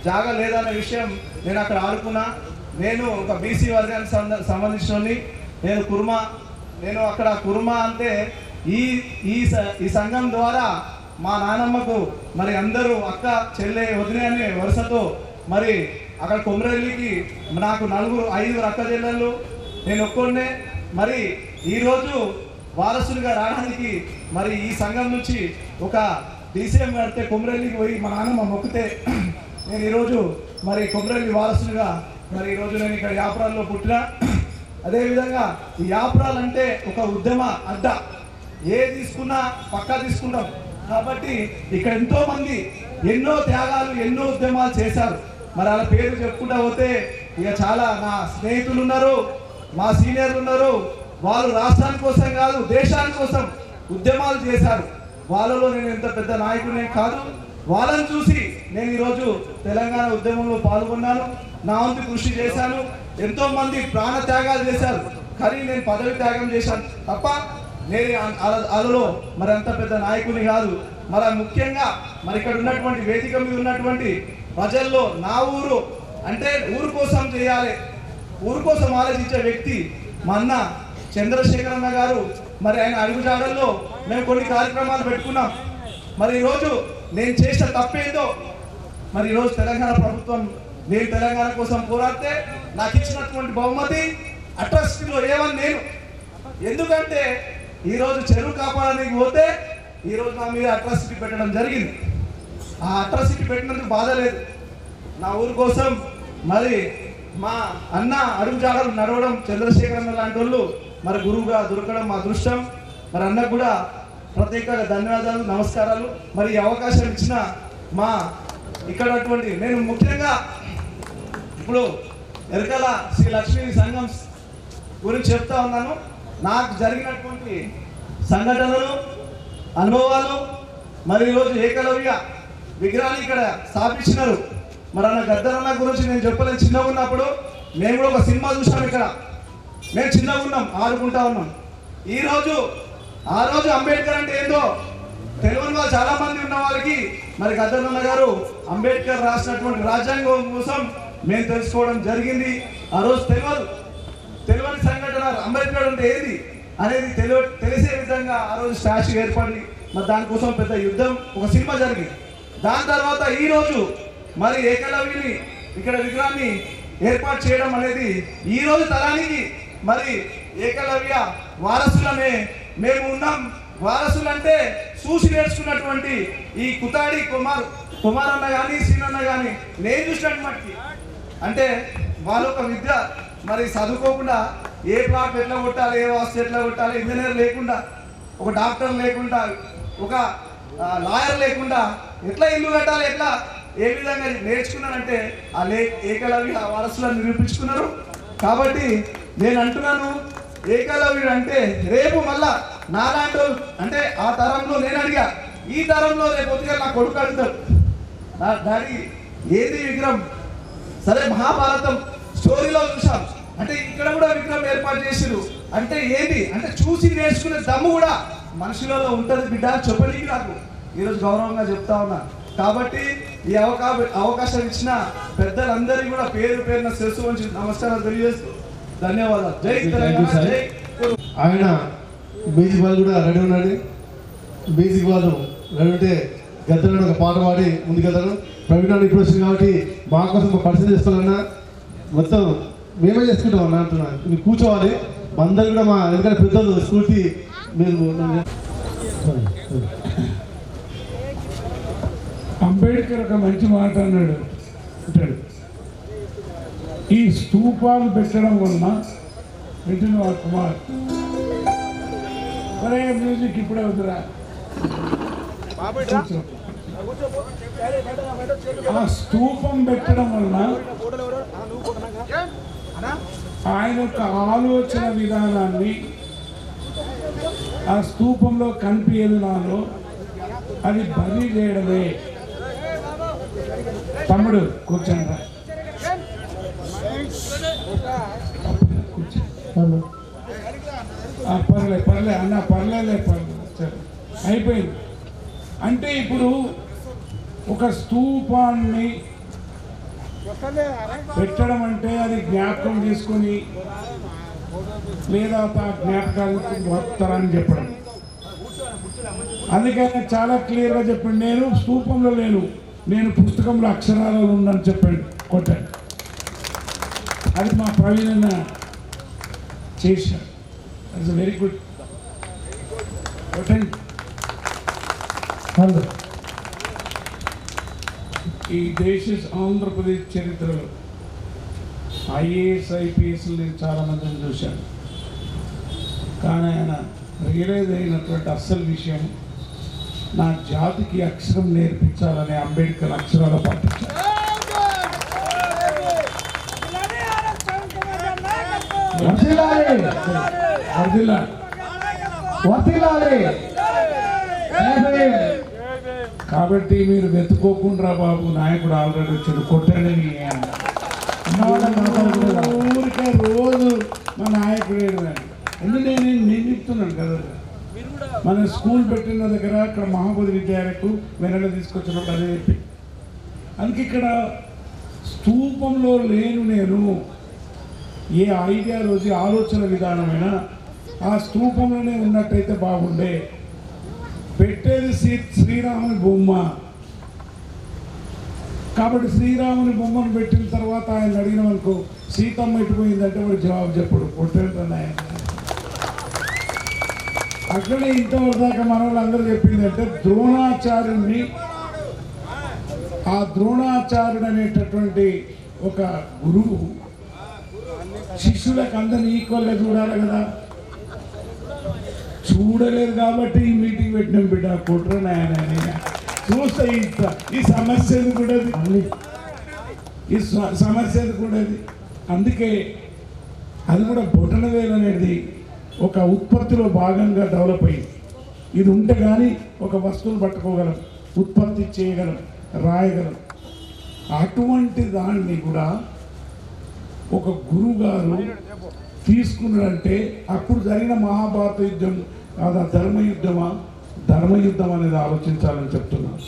జాగా లేదన్న విషయం నేను అక్కడ ఆడుకున్నా. నేను ఒక బీసీ వర్గానికి సంబంధించిన నేను అక్కడ కుర్మా అంటే ఈ సంఘం ద్వారా మా నానమ్మకు మరి అందరూ అక్క చెల్లె వదిలే అనే వరుసతో మరి అక్కడ కొమరెల్లికి నాకు 5 అక్క చెల్లెళ్ళు, నేను ఒక్కడే. మరి ఈరోజు వారసులుగా రావడానికి మరి ఈ సంఘం నుంచి ఒక డీసీఎం కడితే కొమరెల్లికి పోయి మా నాన్నమ్మ మొక్కితే నేను ఈరోజు మరి కొమరెల్లి వారసులుగా మరి ఈరోజు నేను ఇక్కడ యాప్రాల్లో పుట్టిన. అదేవిధంగా ఈ యాప్రాలు అంటే ఒక ఉద్యమ అడ్డ, ఏ తీసుకున్నా పక్కా తీసుకుంటాం. కాబట్టి ఇక్కడ ఎంతోమంది ఎన్నో త్యాగాలు ఎన్నో ఉద్యమాలు చేశారు. మరి వాళ్ళ పేరు చెప్పుకుంటా పోతే ఇక చాలా నా స్నేహితులు ఉన్నారు, మా సీనియర్లు ఉన్నారు. వాళ్ళు రాష్ట్రాని కోసం కాదు దేశాని కోసం ఉద్యమాలు చేశారు. వాళ్ళలో నేను ఎంత పెద్ద నాయకుడినే కాదు. వాళ్ళని చూసి నేను ఈరోజు తెలంగాణ ఉద్యమంలో పాల్గొన్నాను, నా వంతు కృషి చేశాను. ఎంతో మంది ప్రాణ త్యాగాలు చేశారు, కానీ నేను పదవి త్యాగం చేశాను తప్ప నేను వాళ్ళలో మరి అంత పెద్ద నాయకుని కాదు. మరి ముఖ్యంగా మరి ఇక్కడ ఉన్నటువంటి వేదిక మీద ఉన్నటువంటి ప్రజల్లో నా ఊరు అంటే ఊరు కోసం చేయాలి, ఊరు కోసం ఆలోచించే వ్యక్తి మా అన్న చంద్రశేఖర్ అన్న గారు. మరి ఆయన అడుగుజాడల్లో మేము కొన్ని కార్యక్రమాలు పెట్టుకున్నాం. మరి ఈరోజు నేను చేసిన తప్పేందో మరి ఈరోజు తెలంగాణ ప్రభుత్వం నేను తెలంగాణ కోసం పోరాడితే నాకు ఇచ్చినటువంటి బహుమతి అట్రాసిటీలో ఏమని నేను, ఎందుకంటే ఈరోజు చెరువు కాపాడడానికి పోతే ఈరోజు నా మీద అట్రాసిటీ పెట్టడం జరిగింది. ఆ అట్రాసిటీ పెట్టినందుకు బాధ లేదు. నా ఊరు కోసం మరి మా అన్న అడుగుజాడలు నడవడం, చంద్రశేఖర్ అన్న లాంటి వాళ్ళు మరి గురువుగా దొరకడం మా అదృష్టం. మరి అన్నకు కూడా ప్రత్యేకంగా ధన్యవాదాలు, నమస్కారాలు. మరి ఈ అవకాశం ఇచ్చిన మా ఇక్కడ నేను ముఖ్యంగా ఇప్పుడు ఎరకల శ్రీ లక్ష్మీ సంఘం గురించి చెప్తా ఉన్నాను. నాకు జరిగినటువంటి సంఘటనలు, అనుభవాలు. మరి ఈరోజు ఏకలవ్య విగ్రహాన్ని ఇక్కడ స్థాపించినారు. మరి అన్న గద్దరన్న గురించి నేను చెప్పలేను. చిన్నగా ఉన్నప్పుడు మేము కూడా ఒక సినిమా చూసాం ఇక్కడ. మేము చిన్నగా ఉన్నాం, ఆడుకుంటా ఉన్నాం. ఆ రోజు అంబేద్కర్ అంటే ఏందో తెలియని వాళ్ళు చాలా మంది ఉన్న వాళ్ళకి మరి గద్దరన్న గారు అంబేద్కర్ రాసినటువంటి రాజ్యాంగం కోసం మేము తెలుసుకోవడం జరిగింది. ఆ రోజు తెలియని సంఘటన అంబేద్కర్ అంటే ఏది అనేది తెలిసే విధంగా ఆ రోజు స్టాచ్యూ ఏర్పడి మరి దానికోసం పెద్ద యుద్ధం, ఒక సినిమా జరిగింది. దాని తర్వాత ఈరోజు మరి ఏకలవ్యుని ఇక్కడ విగ్రహాన్ని ఏర్పాటు చేయడం అనేది ఈరోజు తరానికి మరి ఏకలవ్య వారసులనే మేము ఉన్నాం. వారసులు అంటే చూసి నేర్చుకున్నటువంటి ఈ కుతాడి కుమార్ అన్న కానీ సీనన్న కానీ నేను చూసినటువంటి అంటే వాళ్ళ ఒక విద్య మరి చదువుకోకుండా ఏ ప్లాట్ ఎట్లా కొట్టాలి, ఏ వాస్తు ఎట్లా కొట్టాలి, ఇంజనీర్ లేకుండా, ఒక డాక్టర్ లేకుండా, ఒక లాయర్ లేకుండా ఎట్లా ఇల్లు కట్టాలి, ఎట్లా ఏ విధంగా నేర్చుకున్నానంటే ఆ ఏకలవ్య వారసులను నిరూపించుకున్నారు. కాబట్టి నేను అంటున్నాను, ఏకలవ్యుడు అంటే రేపు మళ్ళా నాలాంటి అంటే ఆ తరంలో నేను అడిగా, ఈ తరంలో రేపు ఉదయం నా కొడుకు అడుగుతాడు, డాడీ ఏది విగ్రహం? సరే మహాభారతం స్టోరీలో చూసాం, అంటే ఇక్కడ కూడా విగ్రహం ఏర్పాటు చేసిరు. అంటే ఏంటి అంటే చూసి నేర్చుకునే దమ్ము కూడా మనుషులలో ఉంటుంది బిడ్డ చెప్పడానికి నాకు ఈరోజు గౌరవంగా చెప్తా ఉన్నా. కాబట్టి ఈ అవకాశం ఇచ్చిన పెద్దలందరికీ కూడా పేరు పేరున శిరస్సు వంచి నమస్కారాలు తెలియజేస్తూ ధన్యవాదాలు. జై తెలంగాణ, జై. ఆయన బేసిక్ వాళ్ళు కూడా రెడీ ఉన్నాడు. బేసిక్ వాళ్ళు రెడీ ఉంటే గద్దెలను ఒక పాట పాడి ముందుకెళ్తాను. ప్రవీణ్ ఇప్పుడు వచ్చింది కాబట్టి మా కోసం ఒక పరిచయం చేసుకోవాలన్నా మొత్తం మేమే చేసుకుంటాం అన్న అంటున్నా. మీరు కూర్చోవాలి, అందరు కూడా మా ఎందుకంటే పెద్దలు స్ఫూర్తి మీరు. అంబేద్కర్ ఒక మంచి మాట అన్నాడు అంటాడు, ఈ స్తూపాలు పెట్టడం వలన పెట్టిన వాడు కుమార్ మరే మ్యూజిక్ ఇప్పుడే వద్దురా. ఆ స్తూపం పెట్టడం వలన ఆయన యొక్క ఆలోచన విధానాన్ని ఆ స్తూపంలో కనిపించడాలో అది బలి చేయడమే. తమ్ముడు కూర్చోండి. పర్లే అన్న పర్లేదు సరే అయిపోయింది. అంటే ఇప్పుడు ఒక స్తూపాన్ని పెట్టడం అంటే అది జ్ఞాపకం చేసుకొని లేదా ఆ జ్ఞాపకాలకు వస్తారని చెప్పడం. అందుకని చాలా క్లియర్గా చెప్పండి, నేను స్తూపంలో లేను, నేను పుస్తకంలో అక్షరాలలో ఉన్నాను చెప్పండి, కొట్టాడు. అది మా ప్రవీణ చేశారు. It's very good. కొట్టండి. ఈ దేశ ఆంధ్రప్రదేశ్ చరిత్రలో ఐఏఎస్ ఐపీఎస్లు నేను చాలామందిని చూశాను, కానీ ఆయన రియలైజ్ అయినటువంటి అస్సలు విషయం నా జాతికి అక్షరం నేర్పించాలని అంబేద్కర్ అక్షరాలు పాటించారు. కాబట్టి మీరు వెతుక్కోకుండా బాబు, నాయకుడు ఆల్రెడీ వచ్చాడు, కొట్టాడని ఊరికే రోజు మా నాయకుడు ఎందుకంటే నేను చెప్తున్నాను కదా, మన స్కూల్ పెట్టిన దగ్గర అక్కడ మహాబోధి విద్యాలయకు వెనక తీసుకొచ్చినప్పుడు అదే చెప్పి, అందుకే ఇక్కడ స్తూపంలో లేను నేను. ఏ ఐడియాలజీ ఆలోచన విధానమైన ఆ స్తూపంలోనే ఉన్నట్టయితే బాగుండే. పెట్టేది శ్రీరాముని బొమ్మ కాబట్టి శ్రీరాముని బొమ్మను పెట్టిన తర్వాత ఆయన అడిగిన మనకు సీతమ్మ ఎటుపోయిందంటే వాడు జవాబు చెప్పడు, కొట్టేంటాను ఆయన. అక్కడే ఇంతవరకు దాకా మన వాళ్ళందరూ చెప్పిందంటే ద్రోణాచార్యుని, ఆ ద్రోణాచార్యుడు అనేటటువంటి ఒక గురువు శిష్యులకు అందరినీ ఈక్వల్గా చూడాలి కదా, చూడలేదు కాబట్టి ఈ మీటింగ్ పెట్టినాం బిడ్డ, కొట్టరు ఆయన చూస్తే ఈ సమస్యది కూడా ఈ సమస్యది కూడా అందుకే అది కూడా బొటనవేలు అనేది ఒక ఉత్పత్తిలో భాగంగా డెవలప్ అయ్యింది. ఇది ఉంటే కానీ ఒక వస్తువును పట్టుకోగలం, ఉత్పత్తి చేయగలం, రాయగలం. అటువంటి దాన్ని కూడా ఒక గురువు గారు తీసుకున్నాడంటే అప్పుడు జరిగిన మహాభారత యుద్ధం కాదా ధర్మయుద్ధమా, ధర్మయుద్ధం అనేది ఆలోచించాలని చెప్తున్నాను.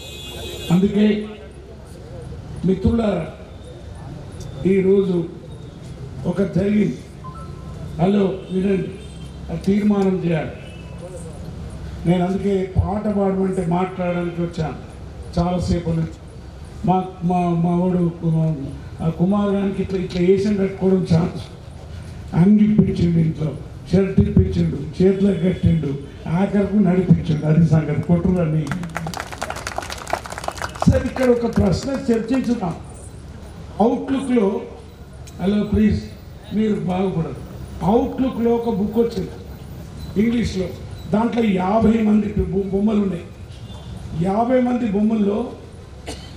అందుకే మిత్రులారా, ఈరోజు ఒక జరిగింది, హలో వినండి, తీర్మానం చేయాలి. నేను అందుకే పాట పాడమంటే మాట్లాడడానికి వచ్చాను చాలాసేపు నుంచి. మా వాడు కుమార్ గారికి ఇట్లా వేసం కట్టుకోవడం ఛాన్స్, అంగి ఇప్పించిండు, ఇంట్లో షర్ట్ ఇప్పించిండు, చేతులకు కట్టిండు, ఆఖరకు నడిపించిండు. అది సంగతి, కొట్టురని. సరే, ఇక్కడ ఒక ప్రశ్న చర్చించుతాం. అవుట్లుక్లో, హలో ప్లీజ్ మీరు బాగుపడదు, అవుట్లుక్లో ఒక బుక్ వచ్చింది ఇంగ్లీష్లో. దాంట్లో 50 మంది బొమ్మలు ఉన్నాయి. 50 మంది బొమ్మల్లో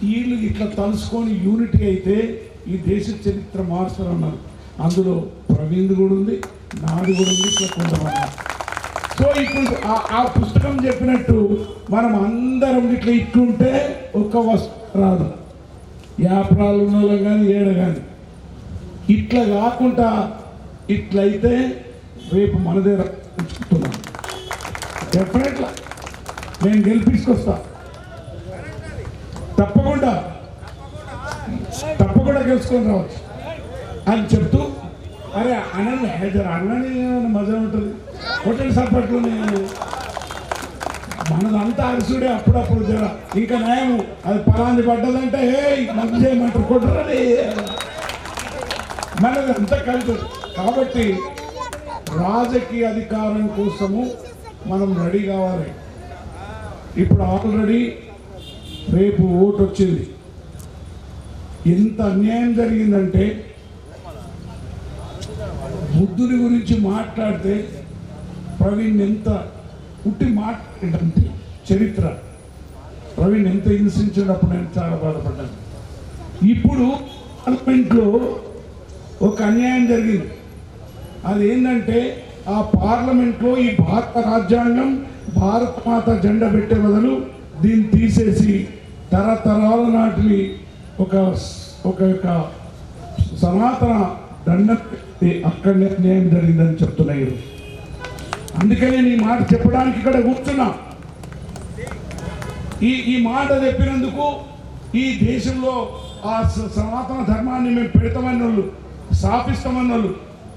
వీళ్ళు ఇట్లా తలుసుకొని యూనిటీ అయితే ఈ దేశ చరిత్ర మారుస్తారన్నారు. అందులో ప్రవీణ్ కూడా ఉంది, నాది కూడా ఉంది, ఇట్లా కొంతమంది. సో ఇప్పుడు ఆ పుస్తకం చెప్పినట్టు మనం అందరం ఇట్లా ఇట్లుంటే ఒక్క వస్తువు రాదు. యాప్రాలు ఉన్న వాళ్ళం కానీ ఏడ కానీ ఇట్లా కాకుండా ఇట్లయితే రేపు మనదే ఉంచుతున్నాం. డెఫినెట్లా నేను గెలిపించుకొస్తా, తప్పకుండా గెలుచుకొని రావచ్చు అని చెప్తూ, అరే అనండి హైదర్ అన్నని మజా ఉంటుంది. హోటల్ సప్పట్లోనే మనదంతా అరుసుడే, అప్పుడప్పుడు జర ఇంకా న్యాయము. అది పలాంది పడ్డదంటే మంచి చేయమంటారు, కొట్టరని మనది అంతా కలుగుతుంది. కాబట్టి రాజకీయ అధికారం కోసము మనం రెడీ కావాలి. ఇప్పుడు ఆల్రెడీ రేపు ఓటు వచ్చింది. ఎంత అన్యాయం జరిగిందంటే, బుద్ధుని గురించి మాట్లాడితే ప్రవీణ్ ఎంత పుట్టి మాట్లాడంటే చరిత్ర ప్రవీణ్ ఎంత హింసించినప్పుడు నేను చాలా బాధపడ్డాను. ఇప్పుడు పార్లమెంట్లో ఒక అన్యాయం జరిగింది. అదేంటంటే, ఆ పార్లమెంట్లో ఈ భారత రాజ్యాంగం, భారత మాత జెండా పెట్టే బదులు దీన్ని తీసేసి తరతరాల నాటి ఒక సనాతన దండ అక్కడ నిర్ణయం జరిగిందని చెప్తున్నాయి. అందుకనే నీ మాట చెప్పడానికి ఇక్కడ కూర్చున్నా. ఈ మాట చెప్పినందుకు ఈ దేశంలో ఆ సనాతన ధర్మాన్ని మేము పెడతామన్న వాళ్ళు, స్థాపిస్తామన్న వాళ్ళు,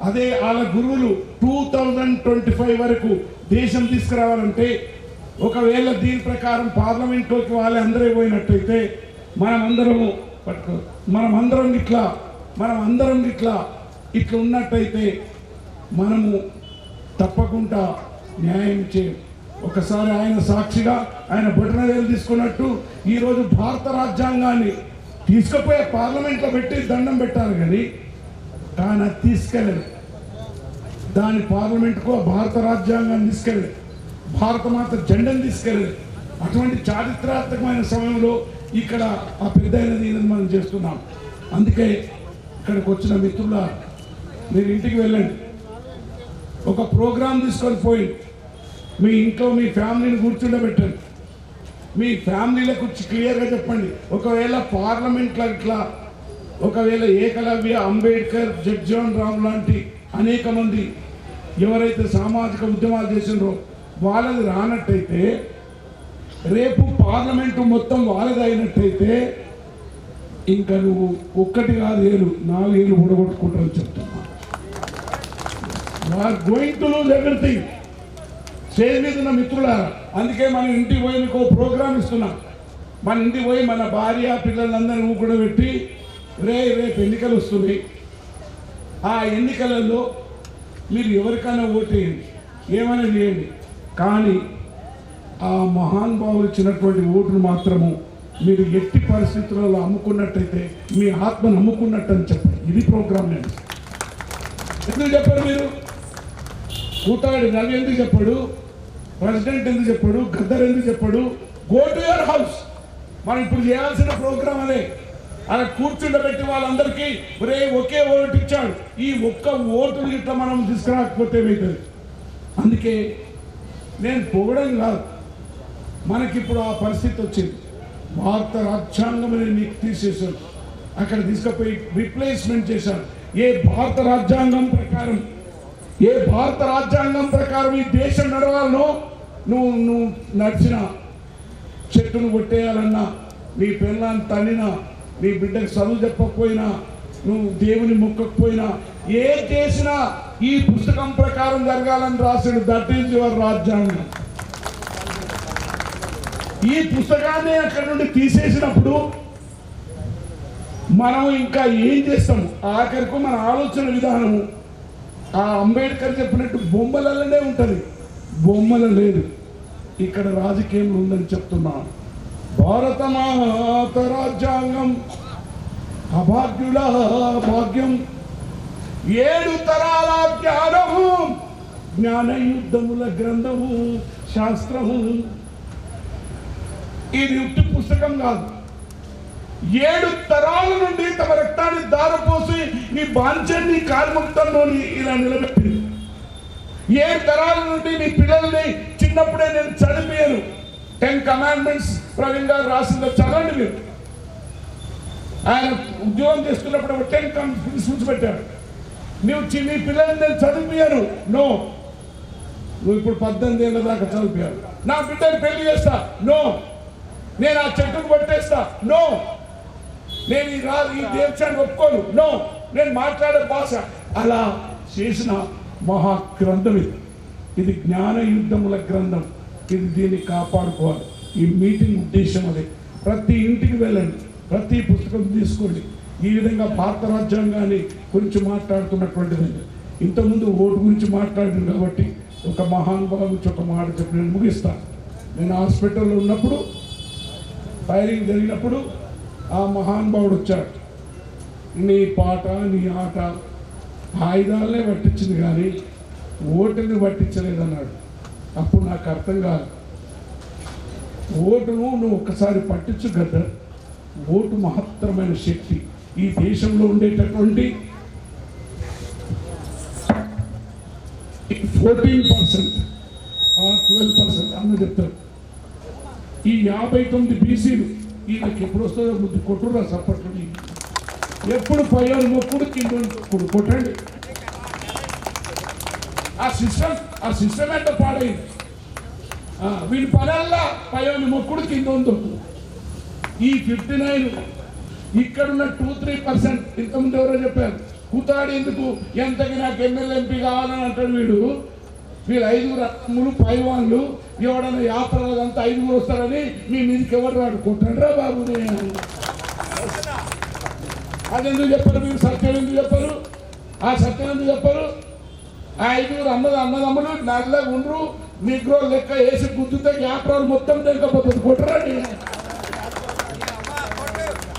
అదే వాళ్ళ గురువులు 2025 వరకు దేశం తీసుకురావాలంటే, ఒకవేళ దీని ప్రకారం పార్లమెంట్లోకి వాళ్ళే అందరూ పోయినట్టయితే మనమందరం ఇట్లా ఉన్నట్టయితే మనము తప్పకుండా న్యాయం చేయం. ఒకసారి ఆయన సాక్షిగా ఆయన బొటనవేలు తీసుకున్నట్టు ఈరోజు భారత రాజ్యాంగాన్ని తీసుకుపోయే పార్లమెంట్లో పెట్టి దండం పెట్టాలి, కానీ అది తీసుకెళ్ళలేదు. దాని పార్లమెంట్కు భారత రాజ్యాంగాన్ని తీసుకెళ్ళలేదు, భారత మాత జెండాను తీసుకెళ్ళలేదు. అటువంటి చారిత్రాత్మకమైన సమయంలో ఇక్కడ ఆ పెద్దయినది మనం చేస్తున్నాం. అందుకే ఇక్కడికి వచ్చిన మిత్రుల, మీరు ఇంటికి వెళ్ళండి, ఒక ప్రోగ్రాం తీసుకొని పోయి మీ ఇంట్లో మీ ఫ్యామిలీని కూర్చుండబెట్టండి, మీ ఫ్యామిలీలకు క్లియర్గా చెప్పండి. ఒకవేళ పార్లమెంట్లో ఇట్లా ఒకవేళ ఏకలవ్య, అంబేద్కర్, జగ్జీవన్ రామ్ లాంటి అనేక మంది ఎవరైతే సామాజిక ఉద్యమాలు చేసినారో వాళ్ళది రానట్టయితే, రేపు పార్లమెంటు మొత్తం వాళ్ళది అయినట్టయితే ఇంకా నువ్వు 1 కాదు 4 ఏళ్ళు ఊడగొట్టుకుంటారని చెప్తున్నా. Going to lose everything. Stage మీద ఉన్న మిత్రులారా, అందుకే మన ఇంటికి పోయి మీకు ప్రోగ్రామ్ ఇస్తున్నాం. మన ఇంటికి పోయి మన భార్య పిల్లలందరినీ కూడా పెట్టి, రేపు ఎన్నికలు వస్తున్నాయి, ఆ ఎన్నికలలో మీరు ఎవరికైనా ఓటేయండి, ఏమైనా చేయండి, కానీ ఆ మహానుభావులు ఇచ్చినటువంటి ఓటును మాత్రము మీరు ఎట్టి పరిస్థితులలో అమ్ముకున్నట్టయితే మీ ఆత్మను అమ్ముకున్నట్టు అని చెప్పండి. ఇది ప్రోగ్రామ్. నేను ఎందుకు చెప్పారు మీరు? కూతాడు రవి ఎందుకు చెప్పాడు, ప్రెసిడెంట్ ఎందుకు చెప్పాడు, గద్దర్ ఎందుకు చెప్పాడు? Go to your house. మనం ఇప్పుడు చేయాల్సిన ప్రోగ్రామ్ అదే. అలా కూర్చుండబెట్టి వాళ్ళందరికీ ఒకే ఓటు ఇచ్చాడు, ఈ ఒక్క ఓటుని ఇట్లా మనం తీసుకురాకపోతే ఏమవుతుంది? అందుకే నేను పోవడం కాదు, మనకిప్పుడు ఆ పరిస్థితి వచ్చింది. భారత రాజ్యాంగం నీకు తీసేశాను, అక్కడ తీసుకుపోయి రిప్లేస్మెంట్ చేశాను. ఏ భారత రాజ్యాంగం ప్రకారం ఈ దేశం నడవాలనో నువ్వు నడిచిన చెట్టును కొట్టేయాలన్నా, నీ పిల్లని తన్నినా, నీ బిడ్డకు చదువు చెప్పకపోయినా, నువ్వు దేవుని మొక్కకపోయినా, ఏ చేసినా ఈ పుస్తకం ప్రకారం జరగాలని రాశాడు. దట్ ఈజ్ యువర్ రాజ్యాంగం. ఈ పుస్తకాన్ని అక్కడ నుండి తీసేసినప్పుడు మనం ఇంకా ఏం చేస్తాము? ఆఖరికి మన ఆలోచన విధానము ఆ అంబేద్కర్ చెప్పినట్టు బొమ్మలలోనే ఉంటుంది, బొమ్మల లేదు, ఇక్కడ రాజకీయంలో ఉందని చెప్తున్నాను. భారత మాత రాజ్యాంగం అభాగ్యుల భాగ్యం, 7 తరాల జ్ఞానము, జ్ఞానయుద్ధముల గ్రంథము, శాస్త్రము. ఇది ఉట్టి పుస్తకం కాదు. 7 తరాల నుండి తమ రక్తాన్ని దారపోసి నీ బాంఛన్ని కార్ముక్తంలో ఇలా నిలబెట్టింది. 7 తరాల నుండి నీ పిల్లల్ని చిన్నప్పుడే నేను చదివాను. 10 కమాండ్మెంట్స్ ప్రవీణ్ గారు రాసిందో చదవండి మీరు. ఆయన ఉద్యోగం చేస్తున్నప్పుడు 10 కమాండ్మెంట్స్ పెట్టాడు. నువ్వు నీ పిల్లల్ని నేను చదివాను. నో, నువ్వు ఇప్పుడు 18 ఏళ్ళ దాకా చదివాను. నా బిడ్డని పెళ్లి చేస్తా. నో, నేను ఆ చెట్టుకు పట్టేస్తా. నో, నేను ఈ దేశాన్ని ఒప్పుకోను. నో, నేను మాట్లాడే భాష. అలా చేసిన మహాగ్రంథం ఇది జ్ఞాన యుద్ధముల గ్రంథం. దీన్ని కాపాడుకోవాలి. ఈ మీటింగ్ ఉద్దేశం అదే. ప్రతి ఇంటికి వెళ్ళండి, ప్రతి పుస్తకం తీసుకోండి. ఈ విధంగా భారత రాజ్యాంగాన్ని గురించి మాట్లాడుతున్నటువంటిది. ఇంతకుముందు ఓటు గురించి మాట్లాడింది కాబట్టి ఒక మహానుభావం గురించి ఒక మాట చెప్పి నేను ముగిస్తాను. నేను హాస్పిటల్లో ఉన్నప్పుడు ఫైరింగ్ జరిగినప్పుడు ఆ మహానుభావుడు వచ్చాడు. నీ పాట నీ ఆట ఆయుధాలనే పట్టించింది కానీ ఓటుని పట్టించలేదన్నాడు. అప్పుడు నాకు అర్థం కాదు. ఓటును నువ్వు ఒక్కసారి పట్టించు గద్ద. ఓటు మహత్తరమైన శక్తి. ఈ దేశంలో ఉండేటటువంటి 14% 12% అన్న చెప్తారు. ఈ 59 బీసీలు వీళ్ళకి ఎప్పుడు వస్తుందో ముందు కొట్టురా సప్పట్లు. ఎప్పుడు పైన మొక్కుడు కింద కొట్టండి. ఆ సిస్టమ్ ఎంత పాడైంది. వీడి పనల్లా పైన మొక్కుడు కింద ఉంది. ఈ 59 ఇక్కడున్న 2-3% ఇంతకుముందు ఎవరో చెప్పారు కూతాడు ఎందుకు ఎంతకి నాకు ఎమ్మెల్యే ఎంపీ కావాలని అంటాడు వీళ్ళు 5 అమ్ములు పై వాళ్ళు ఎవడన్నా యాత్రలంతా 5 వస్తారని మీ మీదకి ఎవరు రాడు కొట్టండిరా బాబు. అదెందుకు చెప్పరు మీరు? సత్యం ఎందుకు చెప్పరు? ఆ సత్యం ఎందుకు చెప్పరు? ఆ 5 అన్నదమ్ములు నల్లగా ఉండరు మీకు లెక్క వేసి గుద్దుతే యాత్రలు మొత్తం తెగకపోతుంది కొట్టరండి.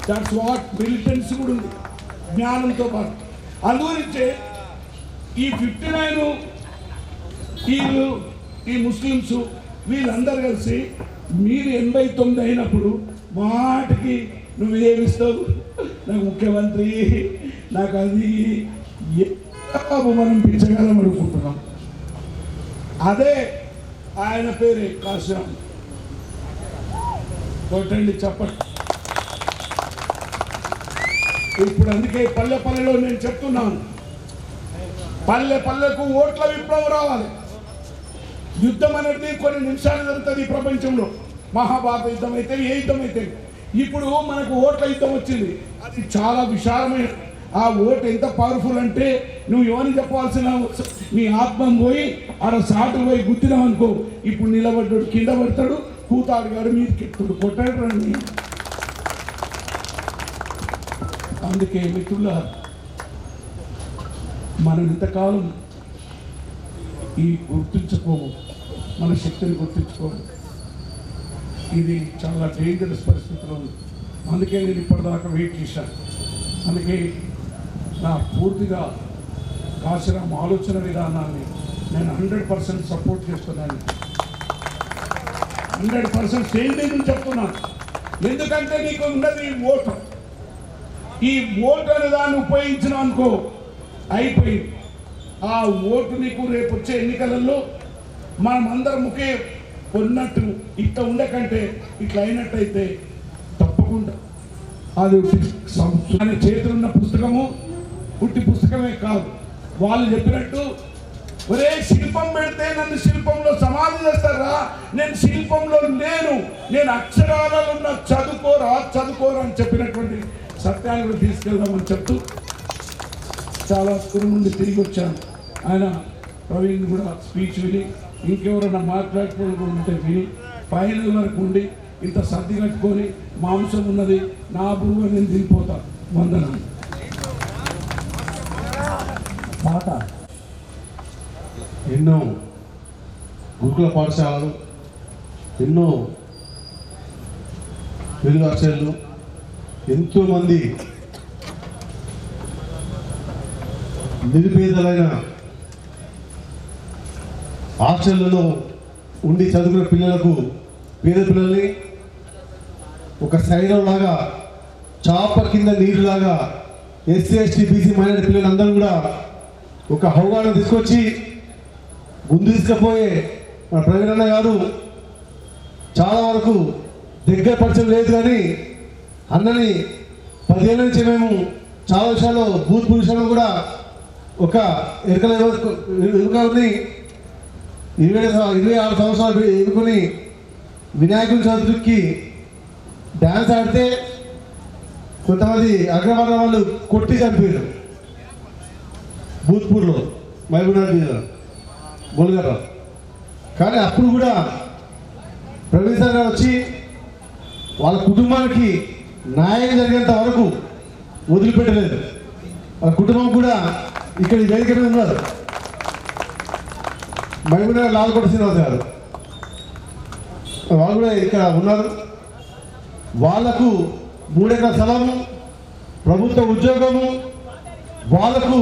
దట్స్ వాట్ మిలిటెన్సీ కూడా ఉంది జ్ఞానంతో పాటు. అందుగురించే ఈ 59 వీళ్ళు ఈ ముస్లిమ్స్ వీళ్ళందరూ కలిసి మీరు 89 అయినప్పుడు మాటికి నువ్వు ఏమిస్తావు నాకు ముఖ్యమంత్రి నాకు అది మనం పెంచగలం అనుకుంటున్నాం. అదే ఆయన పేరే కాశీరాం. కొట్టండి చెప్పండి. ఇప్పుడు అందుకే పల్లెలో నేను చెప్తున్నాను పల్లెకు ఓట్ల విప్లవం రావాలి. యుద్ధం అనేది కొన్ని నిమిషాలు జరుగుతుంది ఈ ప్రపంచంలో. మహాభారత యుద్ధం అయితే ఏ యుద్ధం అయితే ఇప్పుడు మనకు ఓట్ల యుద్ధం వచ్చింది. అది చాలా విశాలమైన ఆ ఓటు ఎంత పవర్ఫుల్ అంటే నువ్వు ఎవరిని చెప్పాల్సిన నీ ఆత్మ పోయి ఆడ సాటు పోయి గుద్దినావు అనుకో ఇప్పుడు నిలబడ్డాడు కింద పడతాడు కూతాడు గారు మీరు కెట్టుడు కొట్టాడు రండి. అందుకే మిత్రుల మనం ఇంతకాలం ఈ గుర్తించుకోము మన శక్తిని గుర్తించుకోము. ఇది చాలా డేంజరస్ పరిస్థితిలో ఉంది. అందుకే నేను ఇప్పటిదాకా వెయిట్ చేశాను. అందుకే నా పూర్తిగా కాశీరాం ఆలోచన విధానాన్ని నేను 100% సపోర్ట్ చేస్తున్నాను. 100% సేమ్ నేను చెప్తున్నాను. ఎందుకంటే నీకు ఉన్నది ఓటు. ఈ ఓటు అనే దాన్ని ఉపయోగించిన అనుకో అయిపోయింది. ఆ ఓటు నీకు రేపు వచ్చే ఎన్నికలలో మనం అందరం ఒకే కొన్నట్టు ఇట్లా ఉండకంటే ఇట్లా అయినట్టయితే తప్పకుండా అది ఆయన చేతులున్న పుస్తకము పుట్టి పుస్తకమే కాదు. వాళ్ళు చెప్పినట్టు ఒరే శిల్పం పెడితే నన్ను శిల్పంలో సమాధి చేస్తారా, నేను శిల్పంలో నేను అక్షరాలలో ఉన్న చదువుకోరా అని చెప్పినటువంటి సత్యాన్ని కూడా తీసుకెళ్దామని చెప్తూ చాలా దూరం నుండి తిరిగి వచ్చాను. ఆయన ప్రవీణ్ కూడా స్పీచ్ విని ఇంకెవరైనా మాట్లాడుకుంటే విని ఫైనల్ వరకు ఉండి ఇంత సర్ది కట్టుకొని మాంసం ఉన్నది నా బురువు నేను తినిపోతా. వందనం. మాట ఎన్నో గురుకుల పాఠశాలలు, ఎన్నో తెలుగు ఆచార్యులు, ఎంతోమంది నిరుపేదలైన హాస్టళ్లలో ఉండి చదువుకున్న పిల్లలకు పేద పిల్లల్ని ఒక శైలంలాగా చాప కింద నీరులాగా ఎస్సీ ఎస్టీ బీసీ మైనారిటీ పిల్లలందరూ కూడా ఒక హౌగాను తీసుకొచ్చి ముందు తీసుకుపోయే మన ప్రవీణ్ అన్న గారు చాలా వరకు దగ్గర పరిచయం లేదు. కానీ అన్నని 10 ఏళ్ళ నుంచి మేము చాలా విషయాల్లో బూత్ విషయంలో కూడా ఒక ఎరుకని 26 సంవత్సరాలు ఎదుర్కొని వినాయకుని చదువుకి డ్యాన్స్ ఆడితే కొంతమంది అగ్రవర్ణ వాళ్ళు కొట్టి చంపారు భూత్పూర్లో మహబూబ్నగర్ బోల్గర్ర. కానీ అప్పుడు కూడా ప్రవీణ్ సార్ గారు వచ్చి వాళ్ళ కుటుంబానికి న్యాయం జరిగేంత వరకు వదిలిపెట్టలేదు. వాళ్ళ కుటుంబం కూడా ఇక్కడ వేదిక మీద ఉన్నారు. మహబూబ్నగర్ లాల్కోట శ్రీనివాస్ గారు వాళ్ళు కూడా ఇక్కడ ఉన్నారు. వాళ్లకు 3 ఎకరాల స్థలము, ప్రభుత్వ ఉద్యోగము, వాళ్లకు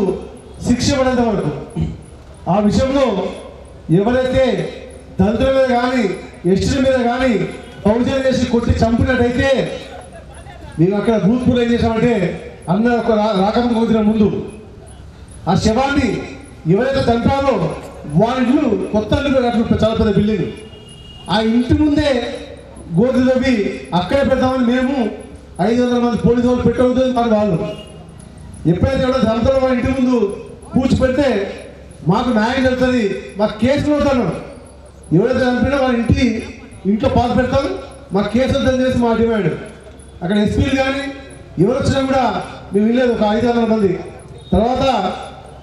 శిక్ష పడేంత వరకు ఆ విషయంలో ఎవరైతే దళితుల మీద కానీ ఎస్టీల మీద కానీ దౌర్జన్యం చేసి కొట్టి చంపినట్టయితే మేము అక్కడ భూత్పూర్లు ఏం చేసామంటే అందరూ ఒక రాకముందు వచ్చిన ముందు ఆ శవాన్ని ఎవరైతే చంపారో వాళ్ళ ఇల్లు కొత్త ఇల్లు కట్టుకుంటారు, చాలా పెద్ద బిల్డింగ్. ఆ ఇంటి ముందే గోధుమ తవ్వి అక్కడే పెడతామని మేము 500 మంది పోలీసు వాళ్ళు పెట్టవుతుంది. మరి వాళ్ళు ఎప్పుడైతే ఎవడో దళితుల వాళ్ళ ఇంటి ముందు పూడ్చి పెడితే మాకు న్యాయం జరుగుతుంది, మాకు కేసులు అవుతాను. ఎవరైతే చనిపోయినా వాళ్ళ ఇంట్లో పాత పెడతాం, మాకు కేసులు తెలియజేసి మా డిమాండ్. అక్కడ ఎస్పీలు కానీ ఎవరు వచ్చినా కూడా మేము వెళ్ళలేదు. ఒక 500 మంది తర్వాత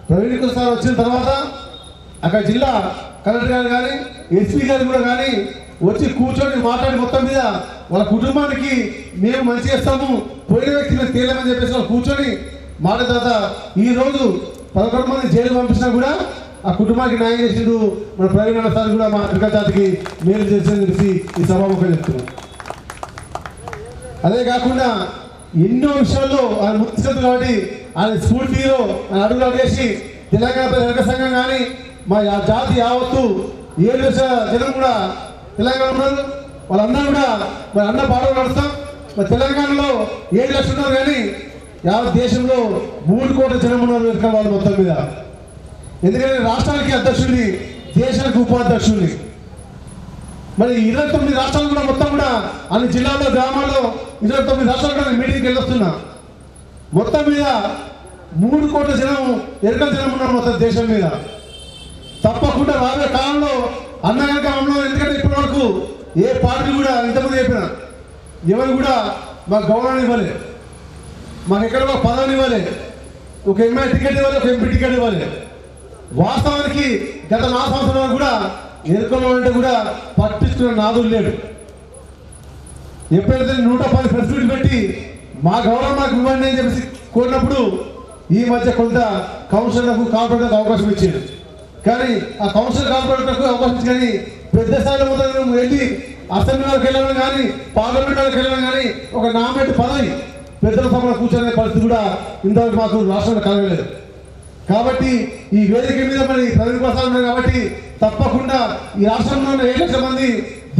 ప్రవీణ్ కుమార్ సార్ వచ్చిన తర్వాత అక్కడ జిల్లా కలెక్టర్ గారు కానీ ఎస్పీ గారు కూడా కానీ వచ్చి కూర్చొని మాట్లాడి మొత్తం మీద వాళ్ళ కుటుంబానికి మేము మంచి చేస్తాము, పోయిన వ్యక్తి మేము తేలేమని చెప్పేసి వాళ్ళు కూర్చొని మాట తర్వాత ఈరోజు 11 మంది జైలు పంపించినా కూడా ఆ కుటుంబానికి న్యాయం చేసిండు మన ప్రవీణ్ అన్న సార్ కూడా మా జాతికి మేలు చేసిందని చెప్పేసి ఈ సభాముఖంగా చెప్తున్నాం. అదే కాకుండా ఎన్నో విషయాల్లో ఆయన ముఖ్యమంత్రి కాబట్టి ఆయన స్ఫూర్తిలో ఆయన అడుగులు అడిగేసి తెలంగాణ ప్రజల సంఘం కానీ మా జాతి యావత్తు 7 లక్షల జనం కూడా తెలంగాణ ఉన్నారు. వాళ్ళందరూ కూడా మరి అన్న పాటలు నడుస్తాం. మరి తెలంగాణలో 7 లక్షలు ఉన్నారు కానీ యావత్ దేశంలో 3 కోట్ల జనం ఉన్నారు ఇక్కడ వాళ్ళు మొత్తం మీద. ఎందుకంటే రాష్ట్రానికి అధ్యక్షుడిని, దేశానికి ఉపాధ్యక్షుడిని. మరి 29 రాష్ట్రాలు కూడా మొత్తం కూడా అన్ని జిల్లాల్లో గ్రామాల్లో 29 రాష్ట్రాలు కూడా మీటింగ్కి వెళ్ళొస్తున్నా. మొత్తం మీద 3 కోట్ల జనం ఎరకల జనం ఉన్నారు మొత్తం దేశం మీద. తప్పకుండా రాబోయే కాలంలో అన్న కనుక మమ్మల్ని, ఎందుకంటే ఇప్పటి వరకు ఏ పార్టీ కూడా ఇంతమంది చెప్పిన ఎవరు కూడా మాకు గౌరవాన్ని ఇవ్వలే, మాకు ఎక్కడ ఒక పదవిని ఇవ్వలే, ఒక ఎంఐ టికెట్ ఇవ్వాలి, ఒక ఎంపీ టికెట్ ఇవ్వాలి. వాస్తవానికి గత 4 సంవత్సరాలు కూడా ఎరుకలో అంటే కూడా పట్టించుకున్న నాదులు లేడు. ఎప్పుడైతే 110 ప్రెస్ మీట్ పెట్టి మా గౌరవం మాకు ఇవ్వండి అని చెప్పేసి కోరినప్పుడు ఈ మధ్య కొంత కౌన్సిలర్లకు కార్పొరేటర్లకు అవకాశం ఇచ్చాడు. కానీ ఆ కౌన్సిలర్ కార్పొరేటర్లకు అవకాశం ఇచ్చి కానీ పెద్ద స్థాయిలో మొదలు వెళ్ళి అసెంబ్లీ వరకు వెళ్ళడం కానీ పార్లమెంట్ వరకు వెళ్ళడం కానీ ఒక నామినేట్ పదవి పెద్దల సభలో కూర్చొనే పరిస్థితి కూడా ఇంతవరకు మాకు రాష్ట్రంలో కలగలేదు. కాబట్టి ఈ వేదిక మీద మరి ప్రవీణ్ ప్రసాద్ ఉన్నారు కాబట్టి తప్పకుండా ఈ రాష్ట్రంలో ఉన్న 7 లక్షల మంది,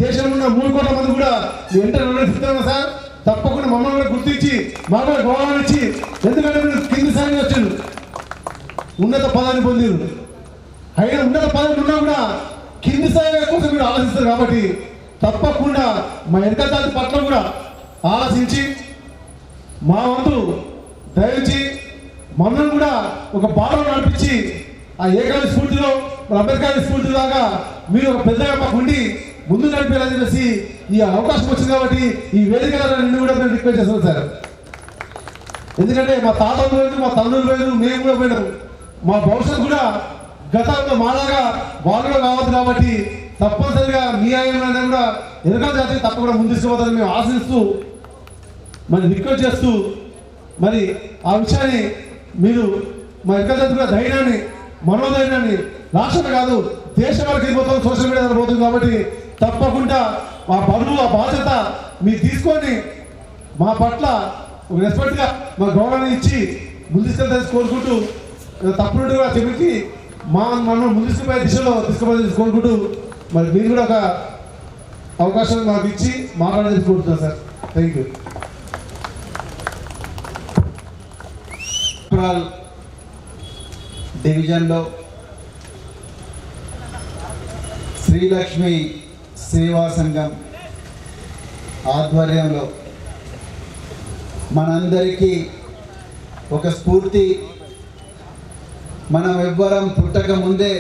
దేశంలో ఉన్న 3 కోట్ల మంది కూడా వెంటనే నిర్ణయిస్తున్నాం సార్. తప్పకుండా మమ్మల్ని కూడా గుర్తించి మాకు గౌరవాన్ని ఇచ్చి, ఎందుకంటే మీరు కింది స్థాయికి వచ్చిండు, ఉన్నత పదాన్ని పొందిరు. అయినా ఉన్నత పదవి ఉన్నా కూడా కింది స్థాయి కోసం మీరు ఆలోచిస్తారు కాబట్టి తప్పకుండా మా ఎన్నికల జాతి పట్ల కూడా ఆలోచించి మా వంతు దయచి మమ్మల్ని కూడా ఒక బాధలో నడిపించి ఆ ఏకాది స్ఫూర్తిలో అంబేద్కర్ స్ఫూర్తి లాగా మీరు ఒక పెద్దగా మాకు ఉండి ముందు నడిపేయాలని చెప్పేసి ఈ అవకాశం వచ్చింది కాబట్టి ఈ వేదిక నిన్ను కూడా మేము రిక్వెస్ట్ చేస్తాం సార్. ఎందుకంటే మా తాతలు పోయినారు, మా తండ్రులు పోయినారు, మేము కూడా పోయినాము. మా భవిష్యత్తు కూడా గతంలో మాలాగా వాళ్ళు కావద్దు కాబట్టి తప్పనిసరిగా మీ ఆయన కూడా ఎన్నికల జాతికి తప్పకుండా ముందు తీసుకుపోతారని మేము ఆశిస్తూ మరి రిక్వెస్ట్ చేస్తూ మరి ఆ విషయాన్ని మీరు మా ఎన్నికల జాతి కూడా ధైర్యాన్ని, మనోధైర్యాన్ని రాష్ట్రం కాదు దేశం వరకు వెళ్ళిపోతాం, సోషల్ మీడియా ద్వారా పోతుంది కాబట్టి తప్పకుండా మా బరువు ఆ బాధ్యత మీరు తీసుకొని మా పట్ల ఒక రెస్పెక్ట్గా మా గౌరవాన్ని ఇచ్చి ముందు తీసుకెళ్తారని కోరుకుంటూ తప్పుడుగా చెప్పి మనం ముందు తీసుకుపోయే దిశలో తీసుకుపోయి కోరుకుంటూ మరి మీరు కూడా ఒక అవకాశం మాకు ఇచ్చి మాట్లాడేది కోరుతున్నాను సార్. Thank you. డివిజన్లో శ్రీలక్ష్మి సేవా సంఘం ఆధ్వర్యంలో మనందరికీ ఒక స్ఫూర్తి. మనం ఎవ్వరం పుట్టక ముందే,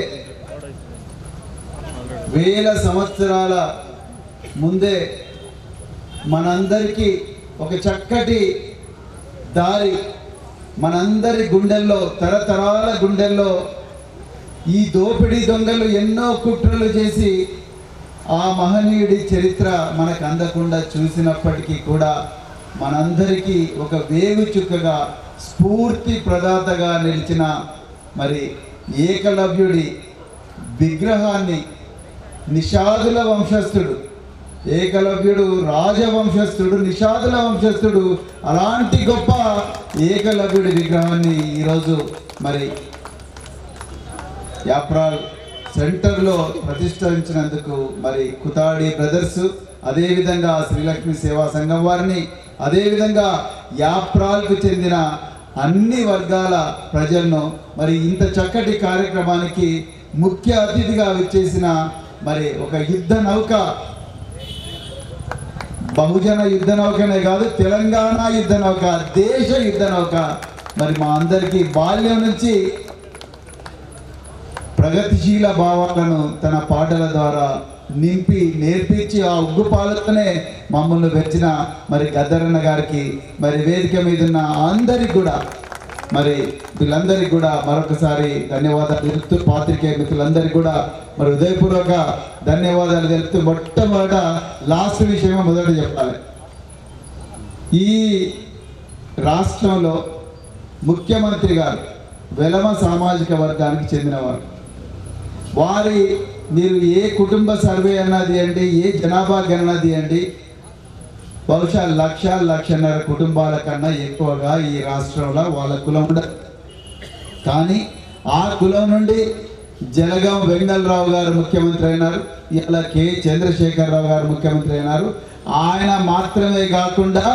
వేల సంవత్సరాల ముందే మనందరికీ ఒక చక్కటి దారి మనందరి గుండెల్లో, తరతరాల గుండెల్లో ఈ దోపిడీ దొంగలు ఎన్నో కుట్రలు చేసి ఆ మహనీయుడి చరిత్ర మనకు అందకుండా చూసినప్పటికీ కూడా మనందరికీ ఒక వేగు చుక్కగా స్ఫూర్తి ప్రదాతగా నిలిచిన మరి ఏకలవ్యుడి విగ్రహాన్ని, నిషాదుల వంశస్థుడు ఏకలవ్యుడు రాజవంశస్థుడు, నిషాదుల వంశస్థుడు, అలాంటి గొప్ప ఏకలవ్యుడి విగ్రహాన్ని ఈరోజు మరి యాప్రాల్ సెంటర్లో ప్రతిష్ఠించినందుకు మరి కుతాడి బ్రదర్స్, అదేవిధంగా శ్రీలక్ష్మి సేవా సంఘం వారిని, అదేవిధంగా యాప్రాల్కు చెందిన అన్ని వర్గాల ప్రజలను మరి ఇంత చక్కటి కార్యక్రమానికి ముఖ్య అతిథిగా విచ్చేసిన మరి ఒక యుద్ధ నౌక, బహుజన యుద్ధ నౌకనే కాదు, తెలంగాణ యుద్ధ నౌక, దేశ యుద్ధ నౌక. మరి మా అందరికీ బాల్యం నుంచి ప్రగతిశీల భావాలను తన పాటల ద్వారా నింపి నేర్పించి ఆ ఉగ్గుపాలతోనే మమ్మల్ని పెంచిన మరి గద్దరన్న గారికి, మరి వేదిక మీద ఉన్న అందరికి కూడా, మరి వీళ్ళందరికీ కూడా మరొకసారి ధన్యవాదాలు తెలుపుతూ, పాత్రికేయ మిత్రులందరికీ కూడా మరి హృదయపూర్వక ధన్యవాదాలు తెలుపుతూ, మొట్టమొదట లాస్ట్ విషయమే మొదట చెప్పాలి. ఈ రాష్ట్రంలో ముఖ్యమంత్రి గారు వెలమ సామాజిక వర్గానికి చెందినవారు. వారి మీరు ఏ కుటుంబ సర్వే అన్నది అండి, ఏ జనాభా గణనది అండి, బహుశా 1,00,000-1,50,000 కుటుంబాల కన్నా ఎక్కువగా ఈ రాష్ట్రంలో వాళ్ళ కులం ఉండదు. కానీ ఆ కులం నుండి జనగాం వెంగళరావు గారు ముఖ్యమంత్రి అయినారు, ఇలా కె చంద్రశేఖరరావు గారు ముఖ్యమంత్రి అయినారు. ఆయన మాత్రమే కాకుండా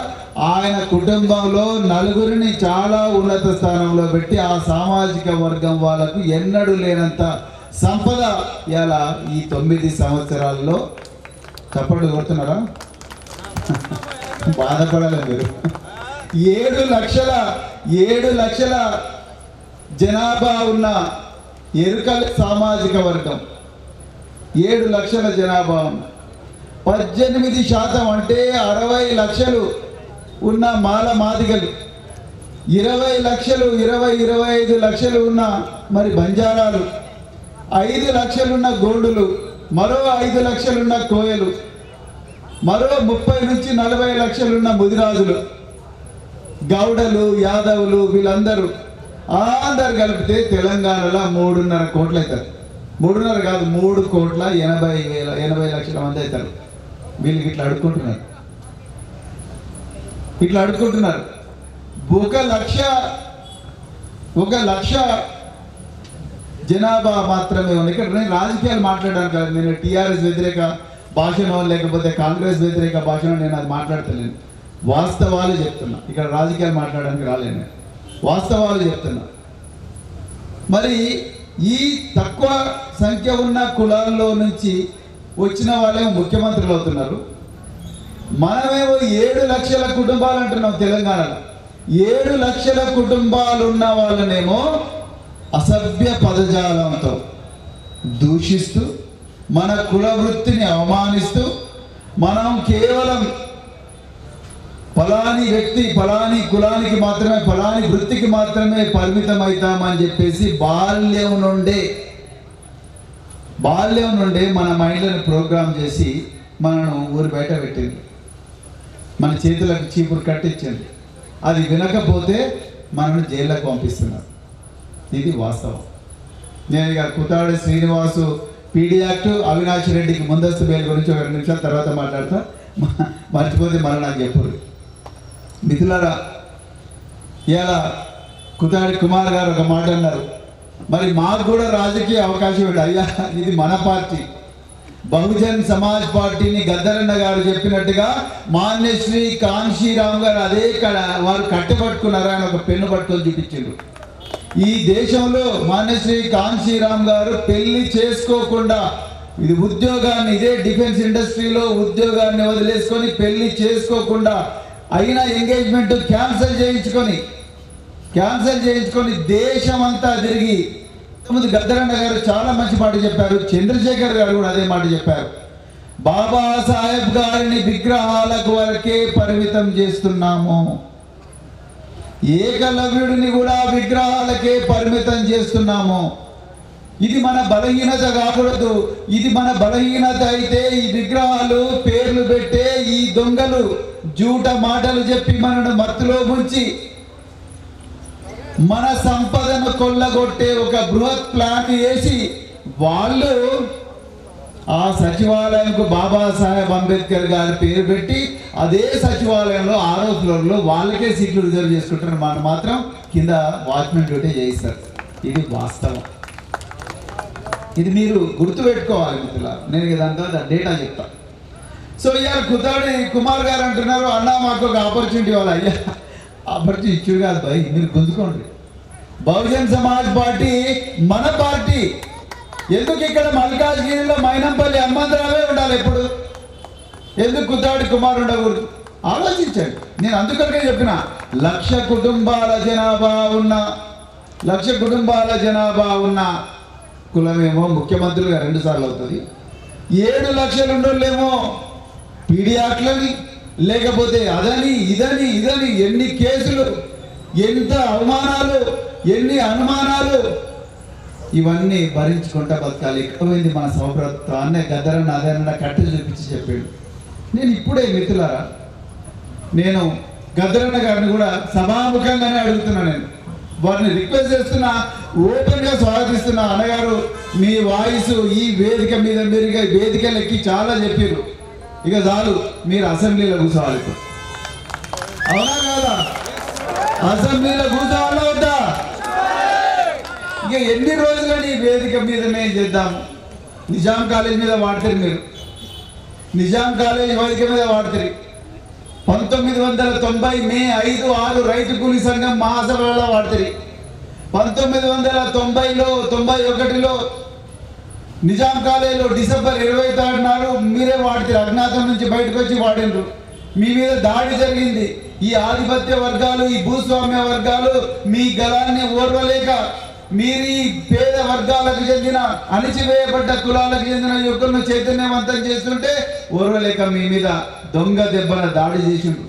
ఆయన కుటుంబంలో నలుగురిని చాలా ఉన్నత స్థానంలో పెట్టి ఆ సామాజిక వర్గం వాళ్ళకు ఎన్నడూ లేనంత సంపద ఇలా ఈ 9 సంవత్సరాల్లో. చప్పట్లు కొడుతున్నారా? బాధపడాలి మీరు. 7 లక్షల జనాభా ఉన్న ఎరుకల సామాజిక వర్గం, 7 లక్షల జనాభా ఉన్న 18% అంటే 60 లక్షలు ఉన్న మాల మాదిగలు, 20 లక్షలు 25 లక్షలు ఉన్న మరి బంజారాలు, 5 లక్షలున్న గోండులు, మరో 5 లక్షలున్న కోయలు, మరో 30 నుంచి 40 లక్షలున్న ముదిరాజులు, గౌడలు, యాదవులు, వీళ్ళందరూ అందరు కలిపితే తెలంగాణలో 3.5 కోట్లు అవుతారు. 3.5 కాదు, 3,80,00,000 మంది అవుతారు. వీళ్ళకి ఇట్లా అడుక్కుంటున్నారు. 1 లక్ష జనాభా మాత్రమే ఉంది. ఇక్కడ నేను రాజకీయాలు మాట్లాడాను కదా, నేను టీఆర్ఎస్ వ్యతిరేక భాషనో లేకపోతే కాంగ్రెస్ వ్యతిరేక భాషనో నేను అది మాట్లాడతలేను. వాస్తవాలు చెప్తున్నా. ఇక్కడ రాజకీయాలు మాట్లాడడానికి రాలేను, వాస్తవాలు చెప్తున్నా. మరి ఈ తక్కువ సంఖ్య ఉన్న కులాల్లో నుంచి వచ్చిన వాళ్ళే ముఖ్యమంత్రులు అవుతున్నారు. మనమేమో 7 లక్షల కుటుంబాలు అంటున్నాం తెలంగాణలో. 7 లక్షల కుటుంబాలు ఉన్న వాళ్ళనేమో అసభ్య పదజాలంతో దూషిస్తూ, మన కుల వృత్తిని అవమానిస్తూ, మనం కేవలం ఫలాని వ్యక్తి ఫలాని కులానికి మాత్రమే, ఫలాని వృత్తికి మాత్రమే పరిమితం అవుతామని చెప్పేసి బాల్యం నుండే మన మైండ్లను ప్రోగ్రామ్ చేసి మనను ఊరు బయట పెట్టింది, మన చేతులకు చీపురు కట్టించింది. అది వినకపోతే మనల్ని జైల్లోకి పంపిస్తున్నారు. ఇది వాస్తవం. నేను ఇక కుతాడి శ్రీనివాసు పీడీ యాక్ట్, అవినాష్ రెడ్డికి ముందస్తు బెయిల్ గురించి 2 నిమిషాల తర్వాత మాట్లాడతా, మర్చిపోతే మళ్ళీ నాకు చెప్పరు. మిత్రులారా, ఇలా కుతాడి కుమార్ గారు ఒక మాట అన్నారు, మరి మాకు కూడా రాజకీయ అవకాశం ఉంది. అయ్యా, ఇది మన పార్టీ, బహుజన్ సమాజ్ పార్టీని గద్దరన్న గారు చెప్పినట్టుగా మాన్యశ్రీ కాన్షీరామ్ గారు అదే వారు కట్టబట్టుకున్నారు. ఆయన ఒక పెన్ను పట్టుకొని చూపించారు. ఈ దేశంలో మాన్యశ్రీ కాన్షీరామ్ గారు పెళ్లి చేసుకోకుండా, ఇది ఉద్యోగాన్ని, ఇదే డిఫెన్స్ ఇండస్ట్రీలో ఉద్యోగాన్ని వదిలేసుకొని పెళ్లి చేసుకోకుండా అయినా ఎంగేజ్మెంట్ క్యాన్సిల్ చేయించుకొని దేశమంతా తిరిగి, ముందు గద్దరన్న గారు చాలా మంచి మాట చెప్పారు, చంద్రశేఖర్ గారు కూడా అదే మాట చెప్పారు. బాబాసాహెబ్ గారిని విగ్రహాలకు వరకే పరిమితం చేస్తున్నాము, ఏకలవ్యుడిని కూడా విగ్రహాలకే పరిమితం చేస్తున్నాము. ఇది మన బలహీనత కాకూడదు. ఇది మన బలహీనత అయితే ఈ విగ్రహాలు పేర్లు పెట్టే ఈ దొంగలు జూట మాటలు చెప్పి మనను మత్తులో ముంచి మన సంపదను కొల్లగొట్టే ఒక బృహత్ ప్లాన్ వేసి వాళ్ళు ఆ సచివాలయంకు బాబాసాహెబ్ అంబేద్కర్ గారి పేరు పెట్టి అదే సచివాలయంలో 6వ ఫ్లోర్లో వాళ్ళకే సీట్లు రిజర్వ్ చేసుకుంటారు. మనం మాత్రం కింద వాచ్మెన్ డ్యూటీ చేయిస్తారు. ఇది వాస్తవం. ఇది మీరు గుర్తుపెట్టుకోవాలి మిత్రులారా. నేను ఇదంతా డేటా చెప్తాను. సో ఇవాళ కుతాడి కుమార్ గారు అంటున్నారు, అన్నా మాకు ఒక ఆపర్చునిటీ వాళ్ళు. అయ్యా, ఆపర్చునిటీ ఇచ్చుడు కాదు భయ్, మీరు గుంజుకోండి. బహుజన్ సమాజ్ పార్టీ మన పార్టీ. ఎందుకు ఇక్కడ మల్కాజ్గిరిలో మైనంపల్లి హనుమంతరావే ఉండాలి ఎప్పుడు? ఎందుకు కుతాడి కుమార్ ఉండకూడదు? ఆలోచించండి. నేను అందుకనే చెప్పిన 1,00,000 కుటుంబాల జనాభా ఉన్న కులమేమో ముఖ్యమంత్రులుగా 2 సార్లు అవుతుంది. 7 లక్షలు ఉన్నోళ్ళేమో పీడియాట్లని, లేకపోతే అదని ఇదని ఎన్ని కేసులు, ఎంత అవమానాలు, ఎన్ని అనుమానాలు, ఇవన్నీ భరించుకుంటా బతకాలి. ఎక్కువైంది మన సౌప్రభుత్వాన్ని. గద్దరన్న అదన్న కట్టెలు చూపించి చెప్పాడు. నేను ఇప్పుడే మిత్రులారా, నేను గద్దరన్న గారిని కూడా సభాముఖంగానే అడుగుతున్నా. నేను వారిని రిక్వెస్ట్ చేస్తున్నా, ఓపెన్గా స్వాగతిస్తున్నా. అన్నగారు మీ వాయిస్ ఈ వేదిక మీద మీరు ఇక వేదికలెక్కి చాలా చెప్పారు, ఇక చాలు, మీరు అసెంబ్లీలో కూర్చోవాలి. ఇప్పుడు అవునా కాదా? అసెంబ్లీలో కూర్చోవాలా వద్దా? ఇక ఎన్ని రోజులని ఈ వేదిక మీదనే చేద్దాం. నిజాం కాలేజ్ మీద వాడతారు మీరు, నిజాం కాలేజ్ వేదిక మీద వాడతారు. 1990 మే 5, 6 రైతు కూలీ సంఘం మహాసభలలో వాడతారు. 1990లో 91లో నిజాం కాలేజీలో డిసెంబర్ 23 నాడు మీరే వాడతారు. అజ్ఞాతం నుంచి బయటకు వచ్చి వాడినరు. మీ మీద దాడి జరిగింది. ఈ ఆధిపత్య వర్గాలు, ఈ భూస్వామ్య వర్గాలు మీ గలాన్ని ఓర్వలేక మీరు ఈ పేద వర్గాలకు చెందిన, అణిచివేయబడ్డ కులాలకు చెందిన యువకులను చైతన్యవంతం చేస్తుంటే ఓర్వలేక మీ మీద దొంగ దెబ్బన దాడి చేసిండ్రు.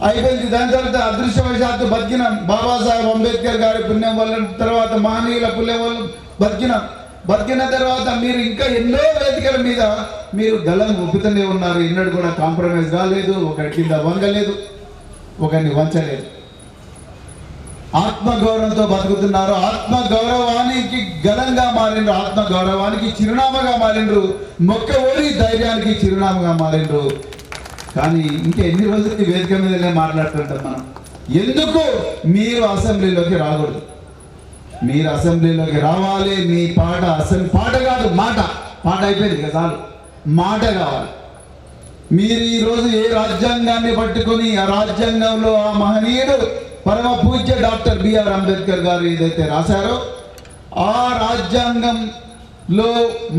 అయిపోయింది. దాని తర్వాత అదృష్టవశాత్తు బతికినాం. బాబాసాహెబ్ అంబేద్కర్ గారి పుణ్యం వల్ల, తర్వాత మహనీయుల పుణ్యం వల్ల బతికిన తర్వాత మీరు ఇంకా ఎన్నో వేదికల మీద మీరు గలం ఒప్పుతూనే ఉన్నారు. ఎన్నడూ కూడా కాంప్రమైజ్ కాలేదు, ఒకరి కింద వంగలేదు, ఒకరిని వంచలేదు. ఆత్మగౌరవంతో బతుకుతున్నారు. ఆత్మగౌరవానికి గలంగా మారిండ్రు, ఆత్మగౌరవానికి చిరునామాగా మారిండ్రు, మొక్కవోరి ధైర్యానికి చిరునామాగా మారిండ్రు. కానీ ఇంకా ఎన్ని రోజులు ఈ వేదిక మీదనే మాట్లాడుతుంటాం మనం. ఎందుకు మీరు అసెంబ్లీలోకి రాకూడదు? మీరు అసెంబ్లీలోకి రావాలి. మీ పాట పాట కాదు, పాట అయిపోయింది కదా, చాలు, మాట కావాలి. మీరు ఈరోజు ఏ రాజ్యాంగాన్ని పట్టుకొని, ఆ రాజ్యాంగంలో ఆ మహనీయుడు పరమ పూజ్య డాక్టర్ బిఆర్ అంబేద్కర్ గారు ఏదైతే రాశారో, ఆ రాజ్యాంగంలో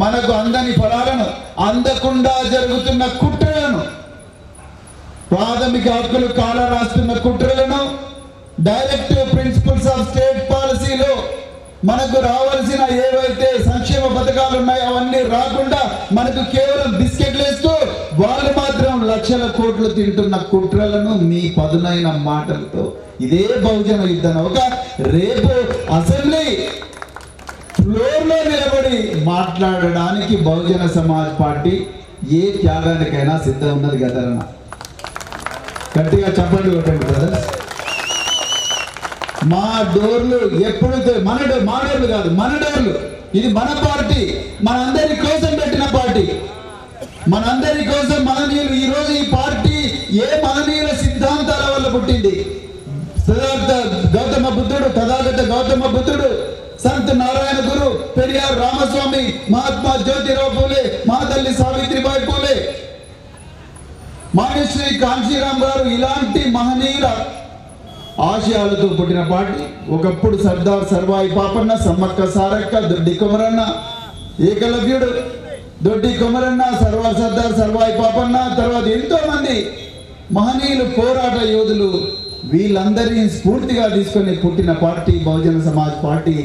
మనకు అందని ఫలాలను, అందకుండా జరుగుతున్న కుట్రలను, ప్రాథమిక హక్కులు కాల రాస్తున్న కుట్రలను, డైరెక్టివ్ ప్రిన్సిపల్స్ ఆఫ్ స్టేట్ పాలసీలో మనకు రావాల్సిన ఏవైతే సంక్షేమ పథకాలు ఉన్నాయో అవన్నీ రాకుండా మనకు కేవలం బిస్కెట్లు వేస్తూ వాళ్ళు మాత్రం లక్షల కోట్లు తింటున్న కుట్రలను మీ పదునైన మాటలతో ఇదే బహుజన యుద్ధం ఒక రేపు అసెంబ్లీ ఫ్లోర్లో నిలబడి మాట్లాడడానికి బహుజన సమాజ్ పార్టీ ఏ త్యాగానికైనా సిద్ధం ఉన్నది కదరన్న. గట్టిగా చెప్పండి కొట్టండి బ్రదర్స్. మా డోర్లు ఎప్పుడు మన డోర్లు కాదు, మన డోర్లు. ఇది మన పార్టీ, మనందరి కోసం పెట్టిన పార్టీ, మనందరి కోసం మహనీయులు. ఈరోజు ఈ పార్టీ ఏ మహనీయుల సిద్ధాంతాల వల్ల పుట్టింది? గౌతమ బుద్ధుడు, తథాగత గౌతమ బుద్ధుడు, సంత్ నారాయణ గురు, పెరియార్ రామస్వామి, మహాత్మా జ్యోతిరావు పూలే, మహాతల్లి సావిత్రిబాయి పూలే, మాన్యశ్రీ కాంశీరామ్ గారు, ఇలాంటి మహనీయుల ఆశయాలతో పుట్టిన పార్టీ. ఒకప్పుడు సర్దార్ సర్వాయి పాపన్న, సమ్మక్క సారక్క, దొడ్డి కొమరన్న, ఏకలవ్యుడు, దొడ్డి కొమరన్న, సర్దార్ సర్వాయి పాపన్న, తర్వాత ఎంతో మంది మహనీయులు, పోరాట యోధులు, వీళ్ళందరినీ స్ఫూర్తిగా తీసుకొని పుట్టిన party Bahujan Samaj party.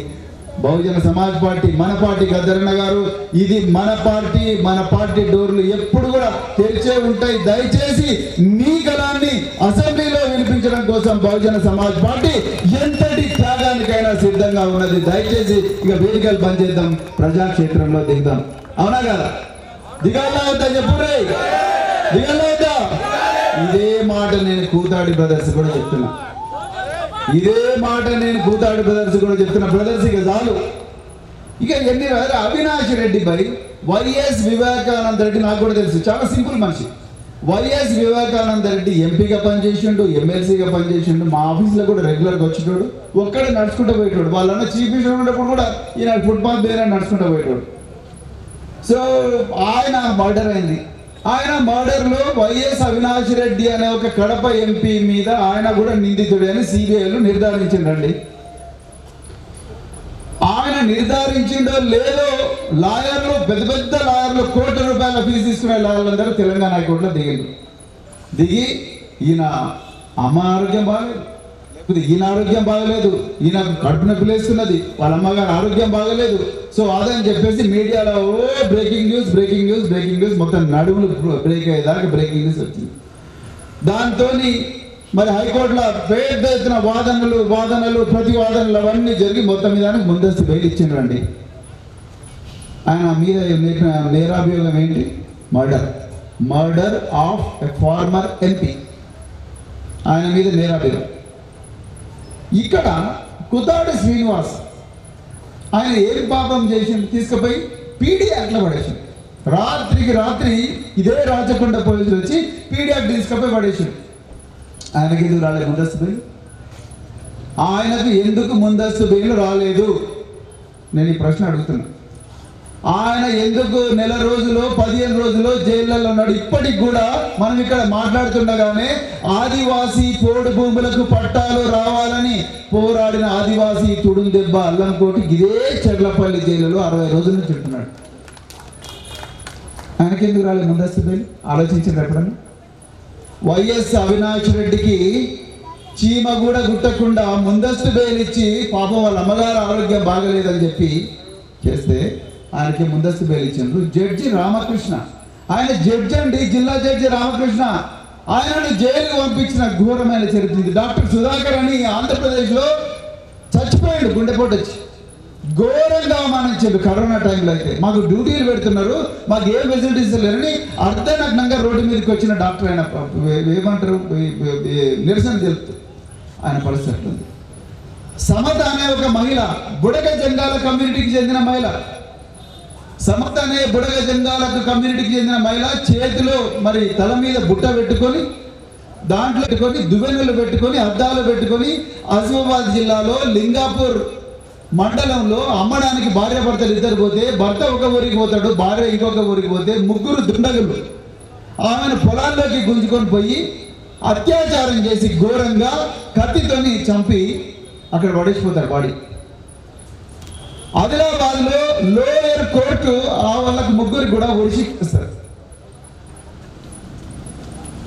Bahujan Samaj party మన పార్టీ. గద్దరన్న గారు, ఇది మన పార్టీ. మన పార్టీ డోర్లు ఎప్పుడు కూడా తెరిచే ఉంటాయి. దయచేసి మీ గలాన్ని అసెంబ్లీలో వినిపించడం కోసం బహుజన సమాజ్ పార్టీ ఎంతటి త్యాగానికైనా సిద్ధంగా ఉన్నది. దయచేసి ఇక వేదికలు బంద్ చేద్దాం, ప్రజాక్షేత్రంలో దిగుదాం. అవునా కదా? దిగాలా వద్దా? చెప్పురే, దిగాలా వద్దా? ఇదే మాట నేను కూతాడి బ్రదర్స్ కూడా చెప్తున్నా. ఇదే మాట నేను కూతాడి బ్రదర్స్ కూడా చెప్తున్నా. బ్రదర్స్ ఇక చాలు. ఇక ఎన్ని అవినాష్ రెడ్డి బై వైఎస్ వివేకానంద రెడ్డి నాకు కూడా తెలుసు, చాలా సింపుల్ మనిషి. వైఎస్ వివేకానంద రెడ్డి ఎంపీగా పనిచేసిండు, ఎమ్మెల్సీగా పనిచేసిండు, మా ఆఫీస్లో కూడా రెగ్యులర్గా వచ్చేటోడు, ఒక్కడే నడుచుకుంటూ పోయేటోడు. వాళ్ళన్న చీఫ్ మినిస్టర్ ఉన్నప్పుడు కూడా ఈయన ఫుట్బాల్ పేరే నడుచుకుంటూ పోయేటోడు. సో ఆయన మర్డర్ అయింది. ఆయన మర్డర్లో వైఎస్ అవినాష్ రెడ్డి అనే ఒక కడప ఎంపీ మీద ఆయన కూడా నిందితుడే అని సిబిఐలు నిర్ధారించిండండి. ఆయన నిర్ధారించిండో లేదో లాయర్లు, పెద్ద పెద్ద లాయర్లు, కోట్ల రూపాయల ఫీజు తీసుకునే లాయర్లందరూ తెలంగాణ హైకోర్టులో దిగి ఈయన అమ్మ ఆరోగ్యం బాగాలేదు, లేకపోతే ఈయన ఆరోగ్యం బాగలేదు, ఈయన కడుపు నొప్పి లేస్తున్నది, వాళ్ళ అమ్మగారు ఆరోగ్యం బాగలేదు, సో అదని చెప్పేసి మీడియాలో బ్రేకింగ్ న్యూస్ మొత్తం నడుములు బ్రేక్ అయ్యేదాకా బ్రేకింగ్ న్యూస్ వచ్చింది. దాంతో మరి హైకోర్టులో పెద్ద ఎత్తున వాదనలు ప్రతివాదనలు అవన్నీ జరిగి మొత్తం మీద ముందస్తు బెయిల్ ఇచ్చిండ్రండి. ఆయన మీద నేరాభియోగం ఏంటి? Murder of a former MP. ఆయన మీద నేరాభియోగం. ఇక్కడ కుతాడి శ్రీనివాస్ ఆయన ఏం పాపం చేసిండు? తీసుకుపోయి పీడీ యాక్ట్లో పడేసిండు. రాత్రికి రాత్రి ఇదే రాచకొండ పోలీసులు వచ్చి పీడీ యాక్ట్ తీసుకుపోయి పడేసిండు. ఆయనకి ఎందుకు రాలేదు ముందస్తు బెయిల్? ఆయనకు ఎందుకు ముందస్తు బెయిల్ రాలేదు? నేను ఈ ప్రశ్న అడుగుతున్నా. ఆయన ఎందుకు నెల రోజులు 15 రోజులు జైళ్ళలో ఉన్నాడు? ఇప్పటికి కూడా మనం ఇక్కడ మాట్లాడుతుండగానే ఆదివాసీ పోడు భూములకు పట్టాలు రావాలని పోరాడిన ఆదివాసీ తుడుం దెబ్బ అల్లంకోటి ఇదే చెర్లపల్లి జైలులో 60 రోజుల నుంచి ఉంటున్నాడు. ఆయనకి ఎందుకు రాలేదు ముందస్తు బెయిల్? ఆలోచించారు ఎప్పుడన్నా? వైఎస్ అవినాష్ రెడ్డికి చీమ కూడా గుట్టకుండా ముందస్తు బెయిల్ ఇచ్చి పాపం వాళ్ళ అమ్మగారు ఆరోగ్యం బాగలేదని చెప్పి చేస్తే ఆయనకి ముందస్తు బెయిల్ ఇచ్చిండ్రు. జడ్జి రామకృష్ణ, ఆయన జడ్జి అండి, జిల్లా జడ్జి రామకృష్ణ, ఆయనను జైలుకు పంపించిన ఘోరమైన చరిత్ర. డాక్టర్ సుధాకర్ అని ఆంధ్రప్రదేశ్లో చచ్చిపోయాడు, గుండెపోటు వచ్చి. ఘోరంగా అవమానించాడు. కరోనా టైంలో అయితే మాకు డ్యూటీలు పెడుతున్నారు, మాకు ఏ ఫెసిలిటీస్ లేరని అర్ధనగ్నంగా రోడ్డు మీదకి వచ్చిన డాక్టర్ ఆయన ఏమంటారు నిరసన తెలుపుతూ ఆయన పరిస్థితి ఉంది. సమత అనే ఒక మహిళ, బుడగ జంగాల కమ్యూనిటీకి చెందిన మహిళ, సమత అనే బుడగ జంగాలకు కమ్యూనిటీకి చెందిన మహిళ చేతిలో మరి తల మీద బుట్ట పెట్టుకొని దాంట్లో పెట్టుకొని దువ్వెనలు పెట్టుకొని అద్దాలు పెట్టుకొని ఆసిఫాబాద్ జిల్లాలో లింగాపూర్ మండలంలో అమ్మడానికి భార్యాభర్తలు ఇద్దరు పోతే భర్త ఒక ఊరికి పోతాడు, భార్య ఇంకొక ఊరికి పోతే ముగ్గురు దుండగులు ఆమెను పొలాల్లోకి గుంజుకొని పోయి అత్యాచారం చేసి ఘోరంగా కత్తితోని చంపి అక్కడ పడేసిపోతాడు బాడీ. ఆదిలాబాద్లో లోయర్ కోర్టు వాళ్ళకు ముగ్గురికి కూడా ఉరిశిక్షిస్తారు.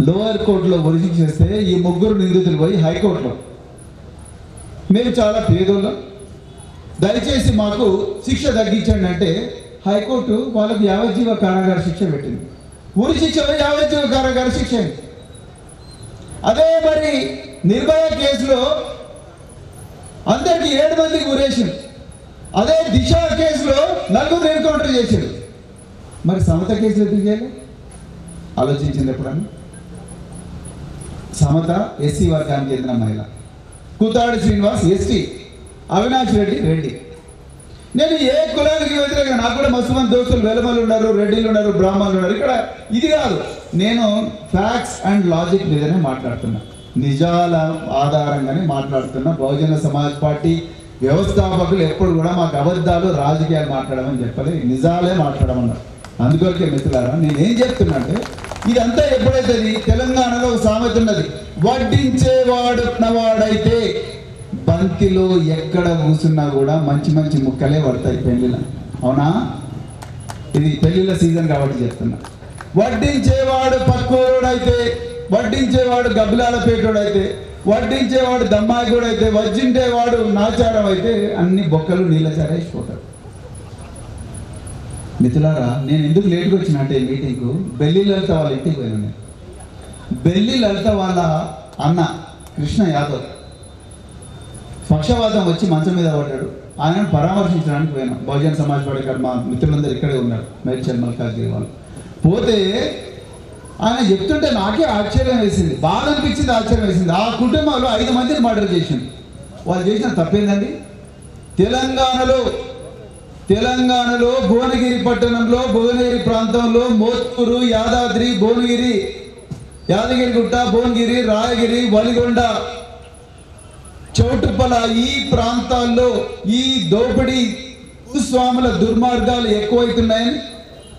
లోయర్ కోర్టులో ఉరిశిక్షిస్తే ఈ ముగ్గురు నిందితులు పోయి హైకోర్టులో మేము చాలా పేదోళ్ళం, దయచేసి మాకు శిక్ష తగ్గించండి అంటే హైకోర్టు వాళ్ళకు యావజ్జీవ కారాగార శిక్ష పెట్టింది. ఉరి శిక్ష యావజ్జీవ కారాగార శిక్ష అయింది. అదే మరి నిర్భయ కేసులో అందరికి 7 మందికి ఉరేసింది. అదే దిశ కేసులో 4 ఎన్కౌంటర్ చేశాడు. మరి సమత కేసులు ఎందుకు చేయాలి? ఆలోచించింది ఎప్పుడన్నా? సమత ఎస్సీ వర్గానికి చెందిన మహిళ, కుతాడి శ్రీనివాస్ ఎస్టీ, అవినాష్ రెడ్డి. నేను ఏ కులానికి వ్యతిరేకంగా, నాకు కూడా మస్తు మంది దోస్తులు వెలమలు ఉన్నారు, రెడ్డిలు ఉన్నారు, బ్రాహ్మణులు ఉన్నారు. ఇక్కడ ఇది కాదు, నేను ఫ్యాక్ట్స్ అండ్ లాజిక్ మీదనే మాట్లాడుతున్నా, నిజాల ఆధారంగానే మాట్లాడుతున్నా. బహుజన సమాజ్ పార్టీ వ్యవస్థాపకులు ఎప్పుడు కూడా మాకు అబద్ధాలు రాజకీయాలు మాట్లాడమని చెప్పలే, నిజాలే మాట్లాడమన్నారు. అందుకొరకే మిత్రులారా నేనేం చెప్తున్నా అంటే ఇదంతా ఎప్పుడైతే తెలంగాణలో ఒక సామెత ఉన్నది, వడ్డించేవాడున్నవాడైతే బంతిలో ఎక్కడ కూర్చున్నా కూడా మంచి మంచి ముక్కలే పడతాయి పెళ్లిలో. అవునా? ఇది పెళ్లిళ్ళ సీజన్ కాబట్టి చెప్తున్నా. వడ్డించేవాడు పక్కూరుడైతే, వడ్డించేవాడు గబ్బిలాల పేటోడైతే, వడ్డించేవాడు దమ్మాయిగూడు అయితే, వడ్డించేవాడు నాచారం అయితే అన్ని బొక్కలు నీళ్ళ చారేసిపోతాడు. మిత్రులారా నేను ఎందుకు లేట్గా వచ్చిన అంటే మీటింగ్కు, బెల్లి లలిత వాళ్ళ ఇంటికి పోయినా. నేను బెల్లి లలిత వాళ్ళ అన్న కృష్ణ యాదవ్ పక్షవాతం వచ్చి మంచం మీద పడ్డాడు. ఆయనను పరామర్శించడానికి పోయినాం. బహుజన సమాజ్ పార్టీ మా మిత్రులందరూ ఇక్కడే ఉన్నారు, మేడ్చల్ మల్కాజ్గిరి వాళ్ళు. పోతే ఆయన చెప్తుంటే నాకే ఆశ్చర్యం వేసింది, బాధ అనిపించింది, ఆశ్చర్యం వేసింది. ఆ కుటుంబంలో 5 మందిని మర్డర్ చేసింది. వాళ్ళు చేసిన తప్పేందండి? తెలంగాణలో భువనగిరి పట్టణంలో, భువనగిరి ప్రాంతంలో, మోత్కూరు, యాదాద్రి, భువనగిరి, యాదగిరిగుట్ట, భువనగిరి, రాయగిరి, వలిగొండ, చౌటుప్పల ఈ ప్రాంతాల్లో ఈ దోపిడీ భూస్వాముల దుర్మార్గాలు ఎక్కువైతున్నాయని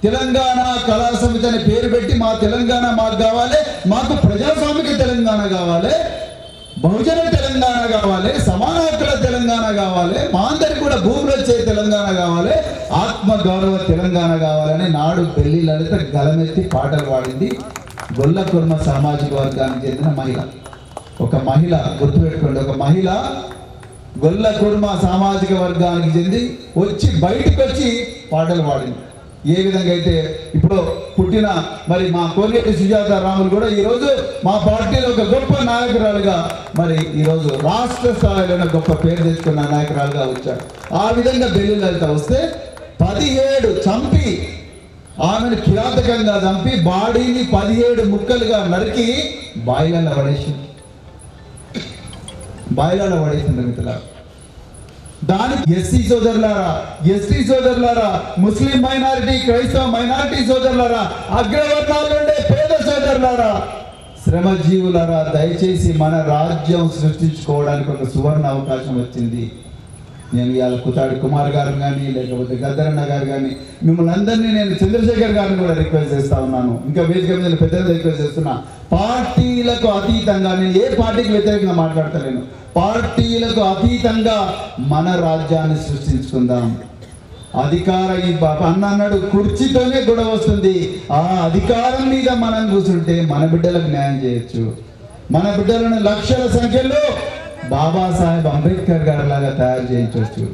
తెలంగాణ కళా సమితి అనే పేరు పెట్టి మా తెలంగాణ మాకు కావాలి, మాకు ప్రజాస్వామిక తెలంగాణ కావాలి, బహుజన తెలంగాణ కావాలి, సమాన హక్కుల తెలంగాణ కావాలి, మా అందరికి కూడా భూములు వచ్చే తెలంగాణ కావాలి, ఆత్మ గౌరవ తెలంగాణ కావాలని నాడు బెల్లి లలిత గలమెత్తి పాటలు పాడింది గొల్ల కుర్మ సామాజిక వర్గానికి చెందిన మహిళ. ఒక మహిళ, గుర్తుపెట్టుకోండి, ఒక మహిళ గొల్ల కుర్మ సామాజిక వర్గానికి చెంది వచ్చి బయటకు వచ్చి పాటలు పాడింది. ఏ విధంగా అయితే ఇప్పుడు పుట్టిన మరి మా కోనేటి సుజాత రాములు కూడా ఈరోజు మా పార్టీలో ఒక గొప్ప నాయకురాలుగా మరి ఈరోజు రాష్ట్ర స్థాయిలో గొప్ప పేరు తెచ్చుకున్న నాయకురాలుగా వచ్చారు. ఆ విధంగా బెల్లి లలిత వస్తే 17 చంపి ఆమెను కిరాతకంగా చంపి బాడీని 17 ముక్కలుగా నరికి బాయిలలో పడేసింది. మిత్రులారా, దానికి ఎస్సీ సోదరులారా, ముస్లిం మైనారిటీ, క్రైస్తవ మైనారిటీ సోదరులారా, అగ్రవర్ణాల నుండే పేద సోదరులారా, శ్రమజీవులారా, దయచేసి మన రాజ్యం సృష్టించుకోవడానికి ఒక సువర్ణ అవకాశం వచ్చింది. నేను ఇవాళ కుతాడి కుమార్ గారు కానీ లేకపోతే గద్దరన్న గారు కానీ మిమ్మల్ని అందరినీ నేను చంద్రశేఖర్ గారిని కూడా రిక్వెస్ట్ చేస్తా ఉన్నాను, ఇంకా వేదిక మీద పెద్దలు రిక్వెస్ట్ చేస్తున్నా, పార్టీలకు అతీతంగా, నేను ఏ పార్టీకి వ్యతిరేకంగా మాట్లాడతలేను, పార్టీలకు అతీతంగా మన రాజ్యాన్ని సృష్టించుకుందాం. అధికార ఈ అన్నాడు కుర్చీతోనే గొడవ వస్తుంది. ఆ అధికారం మీద మనం కూర్చుంటే మన బిడ్డలకు న్యాయం చేయొచ్చు. మన బిడ్డలను లక్షల సంఖ్యలో బాబాసాహెబ్ అంబేద్కర్ గారి లాగా తయారు చేయించవచ్చు.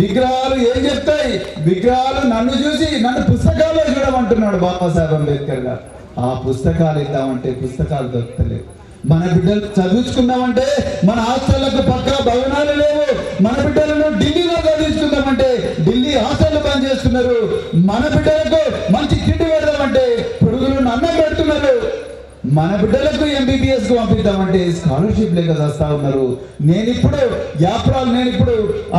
విగ్రహాలు ఏం చెప్తాయి? విగ్రహాలు నన్ను చూసి నన్ను పుస్తకాల్లో చూడమంటున్నాడు బాబాసాహెబ్ అంబేద్కర్ గారు. ఆ పుస్తకాలు ఇద్దామంటే పుస్తకాలు దొరకలేవు. మన బిడ్డలు చదివించుకుందామంటే మన హాస్టళ్లకు పక్కా భవనాలు లేవు. మన బిడ్డలను ఢిల్లీలో చదివించుకుందామంటే ఢిల్లీ హాస్టళ్లు బంద్ చేస్తున్నారు. మన బిడ్డలకు మంచి తిండి పెడదామంటే పురుగులను అన్నం పెడుతున్నారు. మన బిడ్డలకు MBBS కు పంపిద్దామంటే స్కాలర్షిప్ లేక చేస్తా ఉన్నారు. నేను ఇప్పుడు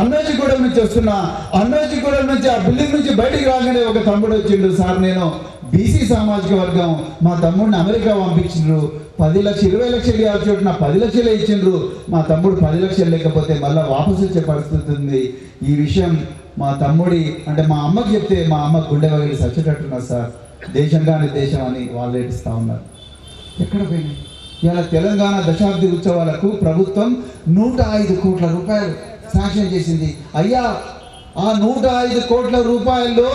అన్నోజిగూడెం నుంచి వస్తున్నా. అన్నోజిగూడెం నుంచి ఆ బిల్డింగ్ నుంచి బయటికి రాగానే ఒక తమ్ముడు వచ్చిండు, సార్ నేను బీసీ సామాజిక వర్గం, మా తమ్ముడిని అమెరికా పంపించిండ్రు, 10 లక్షలు 20 లక్షలు ఇవ్వాలి చోటున 10 లక్షలే ఇచ్చిండ్రు. మా తమ్ముడు 10 లక్షలు లేకపోతే మళ్ళీ వాపసు వచ్చే పరిస్థితి ఉంది. ఈ విషయం మా తమ్ముడి అంటే మా అమ్మకి చెప్తే మా అమ్మ గుండె వగిలి సచ్చేటట్టున్నారు సార్. దేశం కాని దేశం అని వాళ్ళు ఏడుస్తూ ఉన్నారు. ఎక్కడ పోయినాయి? ఇలా తెలంగాణ దశాబ్ది ఉత్సవాలకు ప్రభుత్వం 105 కోట్ల రూపాయలు శాంక్షన్ చేసింది. అయ్యా, ఆ 105 కోట్ల రూపాయల్లో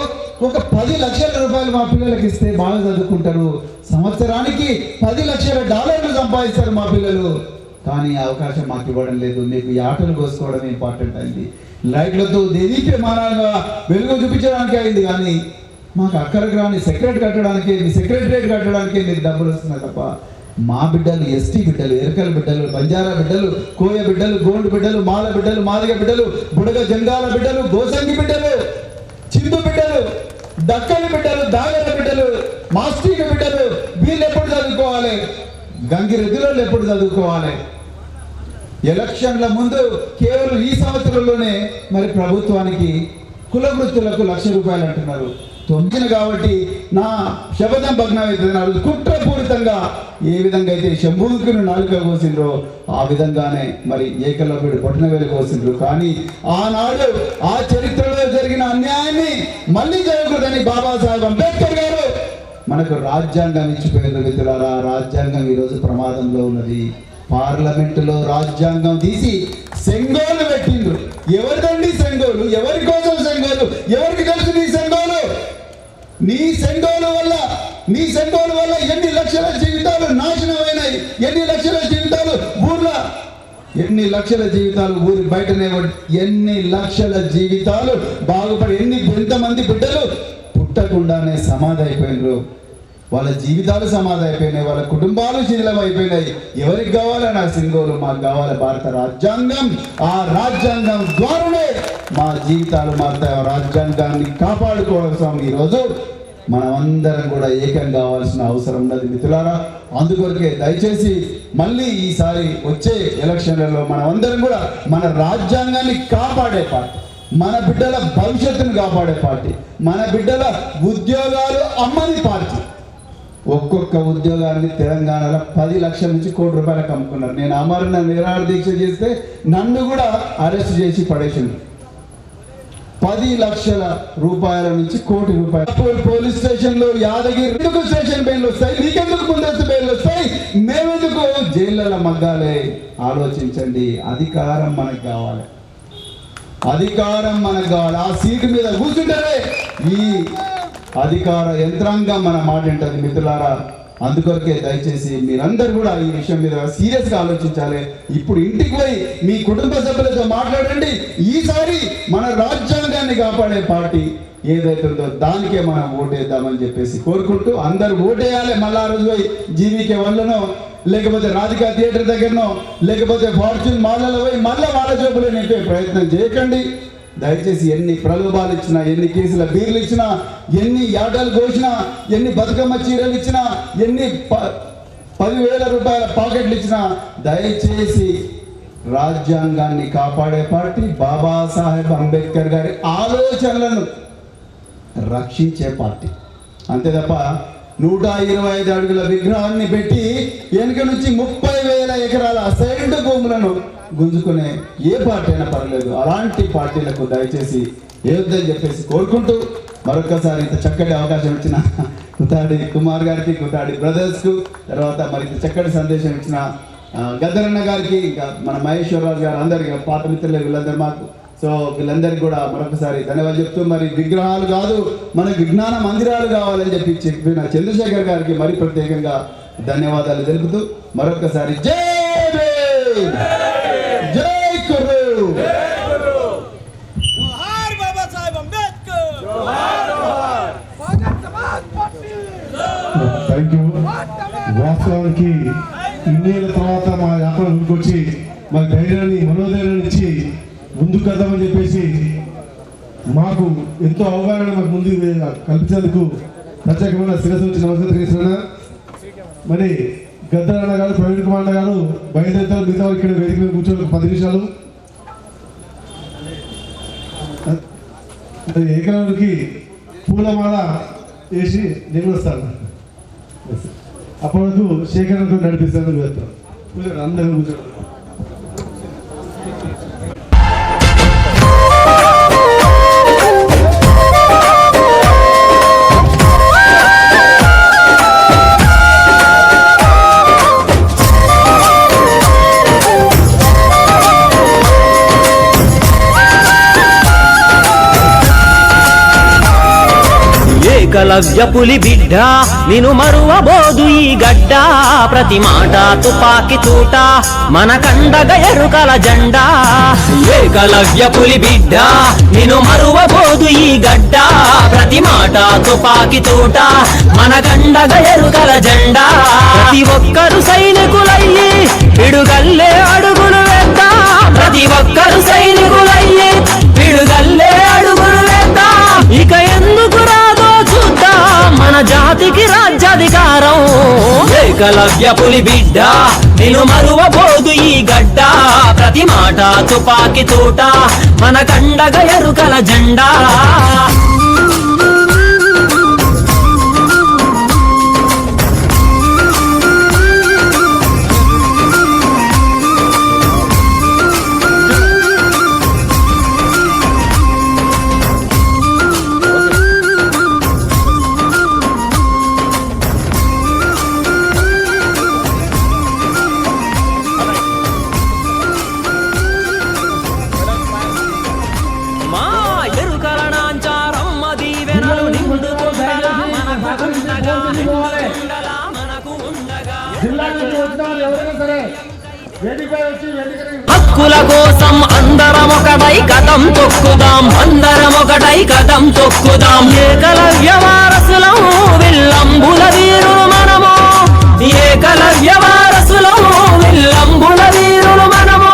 ఒక 10 లక్షల రూపాయలు మా పిల్లలకి ఇస్తే బాగా చదువుకుంటారు. సంవత్సరానికి $10 లక్షలు సంపాదిస్తారు మా పిల్లలు. కానీ అవకాశం మాకు ఇవ్వడం లేదు. మీకు ఈ ఆటలు కోసుకోవడం ఇంపార్టెంట్ అయింది. లైట్లతో దేదీప్యమానంగా వెలుగు చూపించడానికి అయింది. కానీ మాకు అక్కడికి రాని సెక్రటరేట్ కట్టడానికి మీకు డబ్బులు వస్తున్నాయి తప్ప మా బిడ్డలు, ఎస్టీ బిడ్డలు, ఎరకల బిడ్డలు, బంజారా బిడ్డలు, కోయ బిడ్డలు, గోండు బిడ్డలు, మాల బిడ్డలు, మాదిగ బిడ్డలు, బుడగ జంగాల బిడ్డలు, గోసంగి బిడ్డలు, చిందు బిడ్డలు, దక్కలి బిడ్డలు, దాగల బిడ్డలు, మాస్టిక బిడ్డలు, వీళ్ళు ఎప్పుడు చదువుకోవాలి? గంగిరెద్దులో ఎప్పుడు చదువుకోవాలి? ఎలక్షన్ల ముందు కేవలం ఈ సంవత్సరంలోనే మరి ప్రభుత్వానికి కుల వృత్తులకు ₹1,00,000 అంటున్నారు. తొమ్మిది కాబట్టి నా శపథం భగ్నమవుతుంది. కుట్రపూరితంగా ఏ విధంగా అయితే శంభూకుని నాలుక కోసిండ్రో ఆ విధంగానే మరి ఏకలవ్యుడు బొట్టనవేలు కోసిండ్రు. కానీ ఆనాడు ఆ చరిత్రలో జరిగిన అన్యాయాన్ని మళ్ళీ జరగకూడదని బాబాసాహెబ్ అంబేద్కర్ గారు మనకు రాజ్యాంగం ఇచ్చిపోయిన మిత్రులారా. రాజ్యాంగం ఈరోజు ప్రమాదంలో ఉన్నది. పార్లమెంటులో రాజ్యాంగం తీసి సెంగోలు పెట్టిండ్రు. ఎవరిదండి సెంగోలు? ఎవరి కోసం సెంగోలు? ఎవరికి తెలుసు నీ సెంగోలు? నీ సెంగోలు వల్ల ఎన్ని లక్షల జీవితాలు నాశనమైనాయి, ఎన్ని లక్షల జీవితాలు ఊర్లో, ఎన్ని లక్షల జీవితాలు ఊరి బయటనే, ఎన్ని లక్షల జీవితాలు బాగుపడి ఎంతమంది బిడ్డలు పుట్టకుండానే సమాధి అయిపోయినారు. వాళ్ళ జీవితాలు సమాధి అయిపోయినాయి, వాళ్ళ కుటుంబాలు శిథిలం అయిపోయినాయి. ఎవరికి కావాలి నా సింగోలు? మాకు కావాలి భారత రాజ్యాంగం. ఆ రాజ్యాంగం ద్వారానే మా జీవితాలు మారుతాయి. ఆ రాజ్యాంగాన్ని కాపాడుకోవడం ఈరోజు మనమందరం కూడా ఏకం కావాల్సిన అవసరం ఉన్నది మిత్రులారా. అందుకొరకే దయచేసి మళ్ళీ ఈసారి వచ్చే ఎలక్షన్లలో మనమందరం కూడా మన రాజ్యాంగాన్ని కాపాడే పార్టీ, మన బిడ్డల భవిష్యత్తును కాపాడే పార్టీ, మన బిడ్డల ఉద్యోగాలు అమ్మని పార్టీ. ఒక్కొక్క ఉద్యోగాన్ని తెలంగాణలో 10 లక్షల నుంచి ₹1 కోటి అమ్ముకున్నారు. నేను అమరణ నిరాహార దీక్ష చేస్తే నన్ను కూడా అరెస్ట్ చేసి పడేసింది. 10 లక్షల రూపాయల నుంచి ₹1 కోటి. పోలీస్ స్టేషన్లో యాదగిరి ఎందుకు స్టేషన్ బెయిల్ వస్తాయి? నీకెందుకు ముందస్తు బెయిల్ వస్తాయి? మేమెందుకు జైళ్ళలో మగ్గాలి? ఆలోచించండి. అధికారం మనకు కావాలి, అధికారం మనకు కావాలి. ఆ సీటు మీద కూర్చుంటారే ఈ అధికార యంత్రాంగం మన మాట ఏంటది మిత్రులారా. అందుకొరకే దయచేసి మీరందరూ కూడా ఈ విషయం మీద సీరియస్గా ఆలోచించాలి. ఇప్పుడు ఇంటికి పోయి మీ కుటుంబ సభ్యులతో మాట్లాడండి. ఈసారి మన రాజ్యాంగాన్ని కాపాడే పార్టీ ఏదైతే ఉందో దానికే మనం ఓటేద్దామని చెప్పేసి కోరుకుంటూ అందరూ ఓటేయాలి. మళ్ళీ ఆ రోజు పోయి జీవీకే వల్లనో లేకపోతే రాధికా థియేటర్ దగ్గరనో లేకపోతే ఫార్చ్యూన్ మాల్లలో పోయి మళ్ళీ వాళ్ళ జోబులో నింపే ప్రయత్నం చేయకండి. దయచేసి ఎన్ని ప్రలోభాలు ఇచ్చినా, ఎన్ని కేసుల బీర్లు ఇచ్చినా, ఎన్ని యాటలు కోసినా, ఎన్ని బతుకమ్మ చీరలు ఇచ్చినా, ఎన్ని 10,000 రూపాయల పాకెట్లు ఇచ్చినా దయచేసి రాజ్యాంగాన్ని కాపాడే పార్టీ బాబాసాహెబ్ అంబేద్కర్ గారి ఆలోచనలను రక్షించే పార్టీ. అంతే తప్ప 125 అడుగుల విగ్రహాన్ని పెట్టి వెనుక నుంచి 30,000 ఎకరాల అసైన్డ్ భూములను గుంజుకునే ఏ పార్టీ అయినా పర్లేదు. అలాంటి పార్టీలకు దయచేసి ఏవద్దని చెప్పేసి కోరుకుంటూ మరొకసారి ఇంత చక్కటి అవకాశం ఇచ్చిన కుతాడి కుమార్ గారికి, కుతాడి బ్రదర్స్కు, తర్వాత మరి చక్కటి సందేశం ఇచ్చిన గద్దరన్న గారికి, ఇంకా మన మహేశ్వరరావు గారు, అందరికీ పాత మిత్రులు వీళ్ళందరూ మాకు. సో వీళ్ళందరికీ కూడా మరొకసారి ధన్యవాదాలు చెప్తూ, మరి విగ్రహాలు కాదు మనకు విజ్ఞాన మందిరాలు కావాలని చెప్పిన చంద్రశేఖర్ గారికి మరి ప్రత్యేకంగా ధన్యవాదాలు తెలుపుతూ మరొకసారి జై భీమ్, జై కుర్రు, థ్యాంక్ యూ. వాస్తవానికి ఇన్నేళ్ళ తర్వాత మా యాత్ర ముందుకొచ్చి మా ధైర్యాన్ని, మనోధైర్యాన్ని ఇచ్చి ముందుకు కదామని చెప్పేసి మాకు ఎంతో అవగాహన మాకు ముందు కల్పించేందుకు ప్రత్యేకమైన శిరస్సు వచ్చి నమస్కారం చేస్తున్నా. మరి గద్దరన్న గారు, ప్రవీణ్ కుమార్ అన్న గారు బయలుదేరుతారు. మిగతా ఇక్కడ వేదిక మీద కూర్చొని 10 నిమిషాలు ఏకలకి పూలమాల వేసి నేను వస్తాను. అప్పటి వరకు శేఖరణతో నడిపిస్తాను. అందరూ కూర్చోండి. ఏకలవ్య పులి బిడ్డ నిను మరువబోదు ఈ గడ్డ, ప్రతి మాట తుపాకి తూట మన కండగ ఎరుకల జెండా. ఏకలవ్య పులి బిడ్డ నిను మరువబోదు ఈ గడ్డ, ప్రతి మాట తుపాకి తూట మన కండగ ఎరుకల జెండా. ప్రతి ఒక్కరు సైనికులయ్యి పిడుగల్లే అడుగులు వేద్దాం, ప్రతి ఒక్కరు సైనికులయ్యి పిడుగల్లే అడుగులు వేద్దాం. ఇక ఎందుకు రాదో చూద్దాం మన జాతికి రాజ్యాధికారం. ఏకలవ్య పులి బిడ్డ నిన్ను మరువబోదు ఈ గడ్డ, ప్రతి మాట తుపాకి తూట మన కండగ ఎరుకల జెండా. హక్కుల కోసం అందరం ఒకటై కదం తొక్కుదాం, అందరం ఒకటై కదం తొక్కుదాం. ఏకలవ్య వారసులం విల్లంబుల వీరులు మనము, ఏకలవ్య వారసులం విల్లంబుల వీరులు మనము.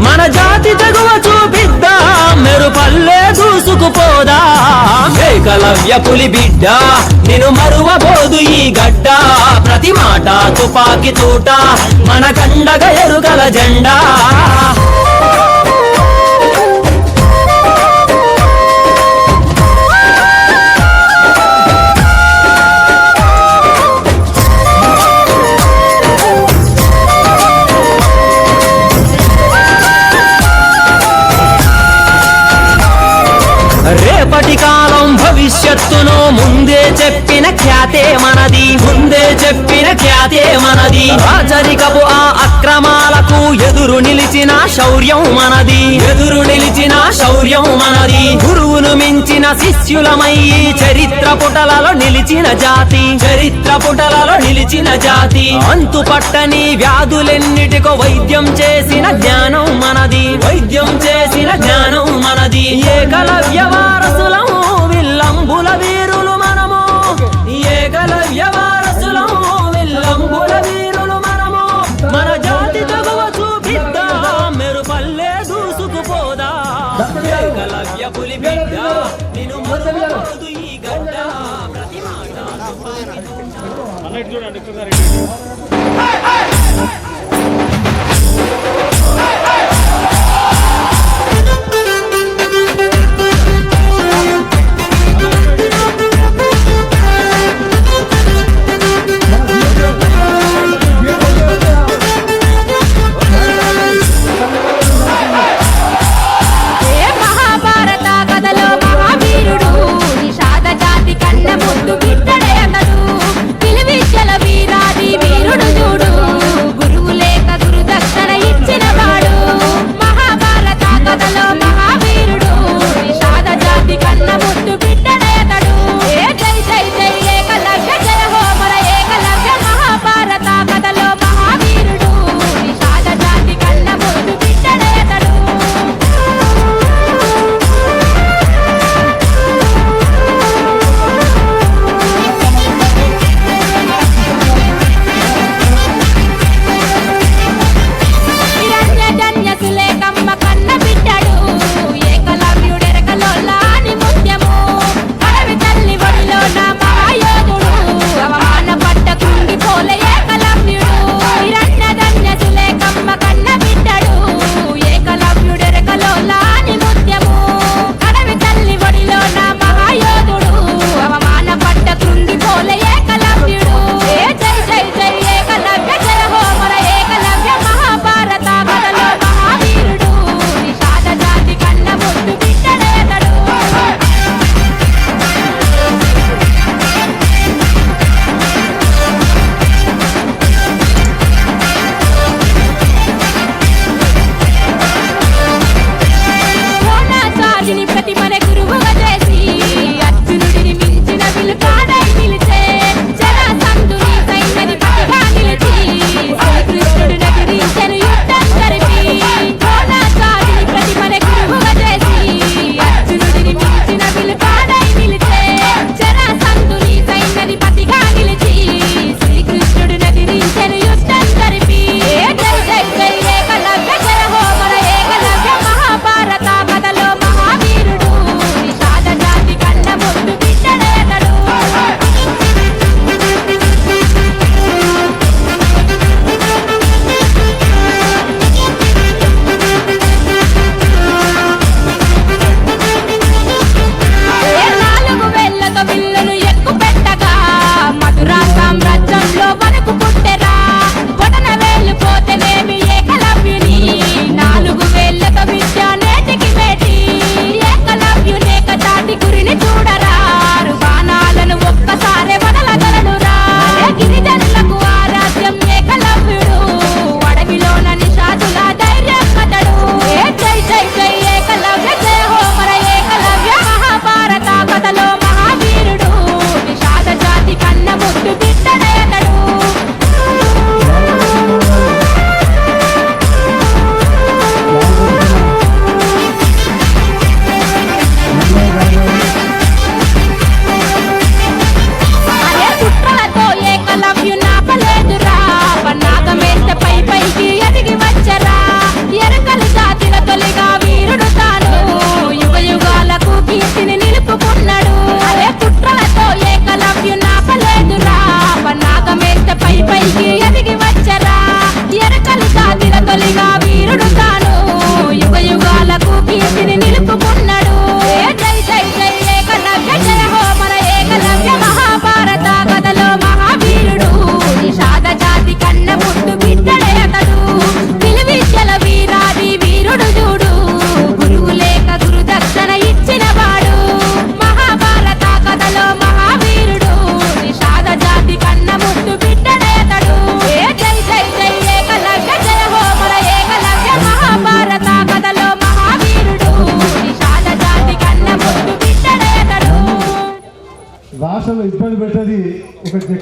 మన జాతి తెగువ చూపిద్దాం, మెరుపల్లే దూసుకుపోదాం. ఏకలవ్య పులి బిడ్డ నిన్ను మరువబోదు ఈ గడ్డ, ప్రతి మాట తుపాకి తూట మన కండగ ఎరుకల జెండా. రేపటి కాలం భవిష్యత్తును ముందే చెప్పిన ఖ్యాతే మనది, ముందే చెప్పిన ఖ్యాతే మనది. రాచరికపు ఆ అక్రమాలకు ఎదురు నిలిచిన శౌర్యం మనది, ఎదురు నిలిచిన శౌర్యం మనది. గురువును మించిన శిష్యులమయ్యి చరిత్ర పుటలలో నిలిచిన జాతి, చరిత్ర పుటలలో నిలిచిన జాతి. అంతు పట్టని వ్యాధులెన్నిటికో వైద్యం చేసిన జ్ఞానం మనది, వైద్యం చేసిన జ్ఞానం మనది. ఏకలవ్య వారసులము విల్లంబుల వీరులు మనము, ఏకలవ్య వారసులము విల్లంబుల వీరులు మనము. మన జాతి తగువ చూపిద్దా మెరుపల్లే దూసుకుపోదా, ఏకలవ్య పులి బిడ్డ నిన్ను మరువబోదు ఈ గడ్డ. ప్రతి మాట మహాభారత కథలో మహావీరుడు నిషాద జాతి కన్న ముద్దు బిడ్డడే అతడు. విలువిద్యల వీరాది వీరుడు చూడు, గురువు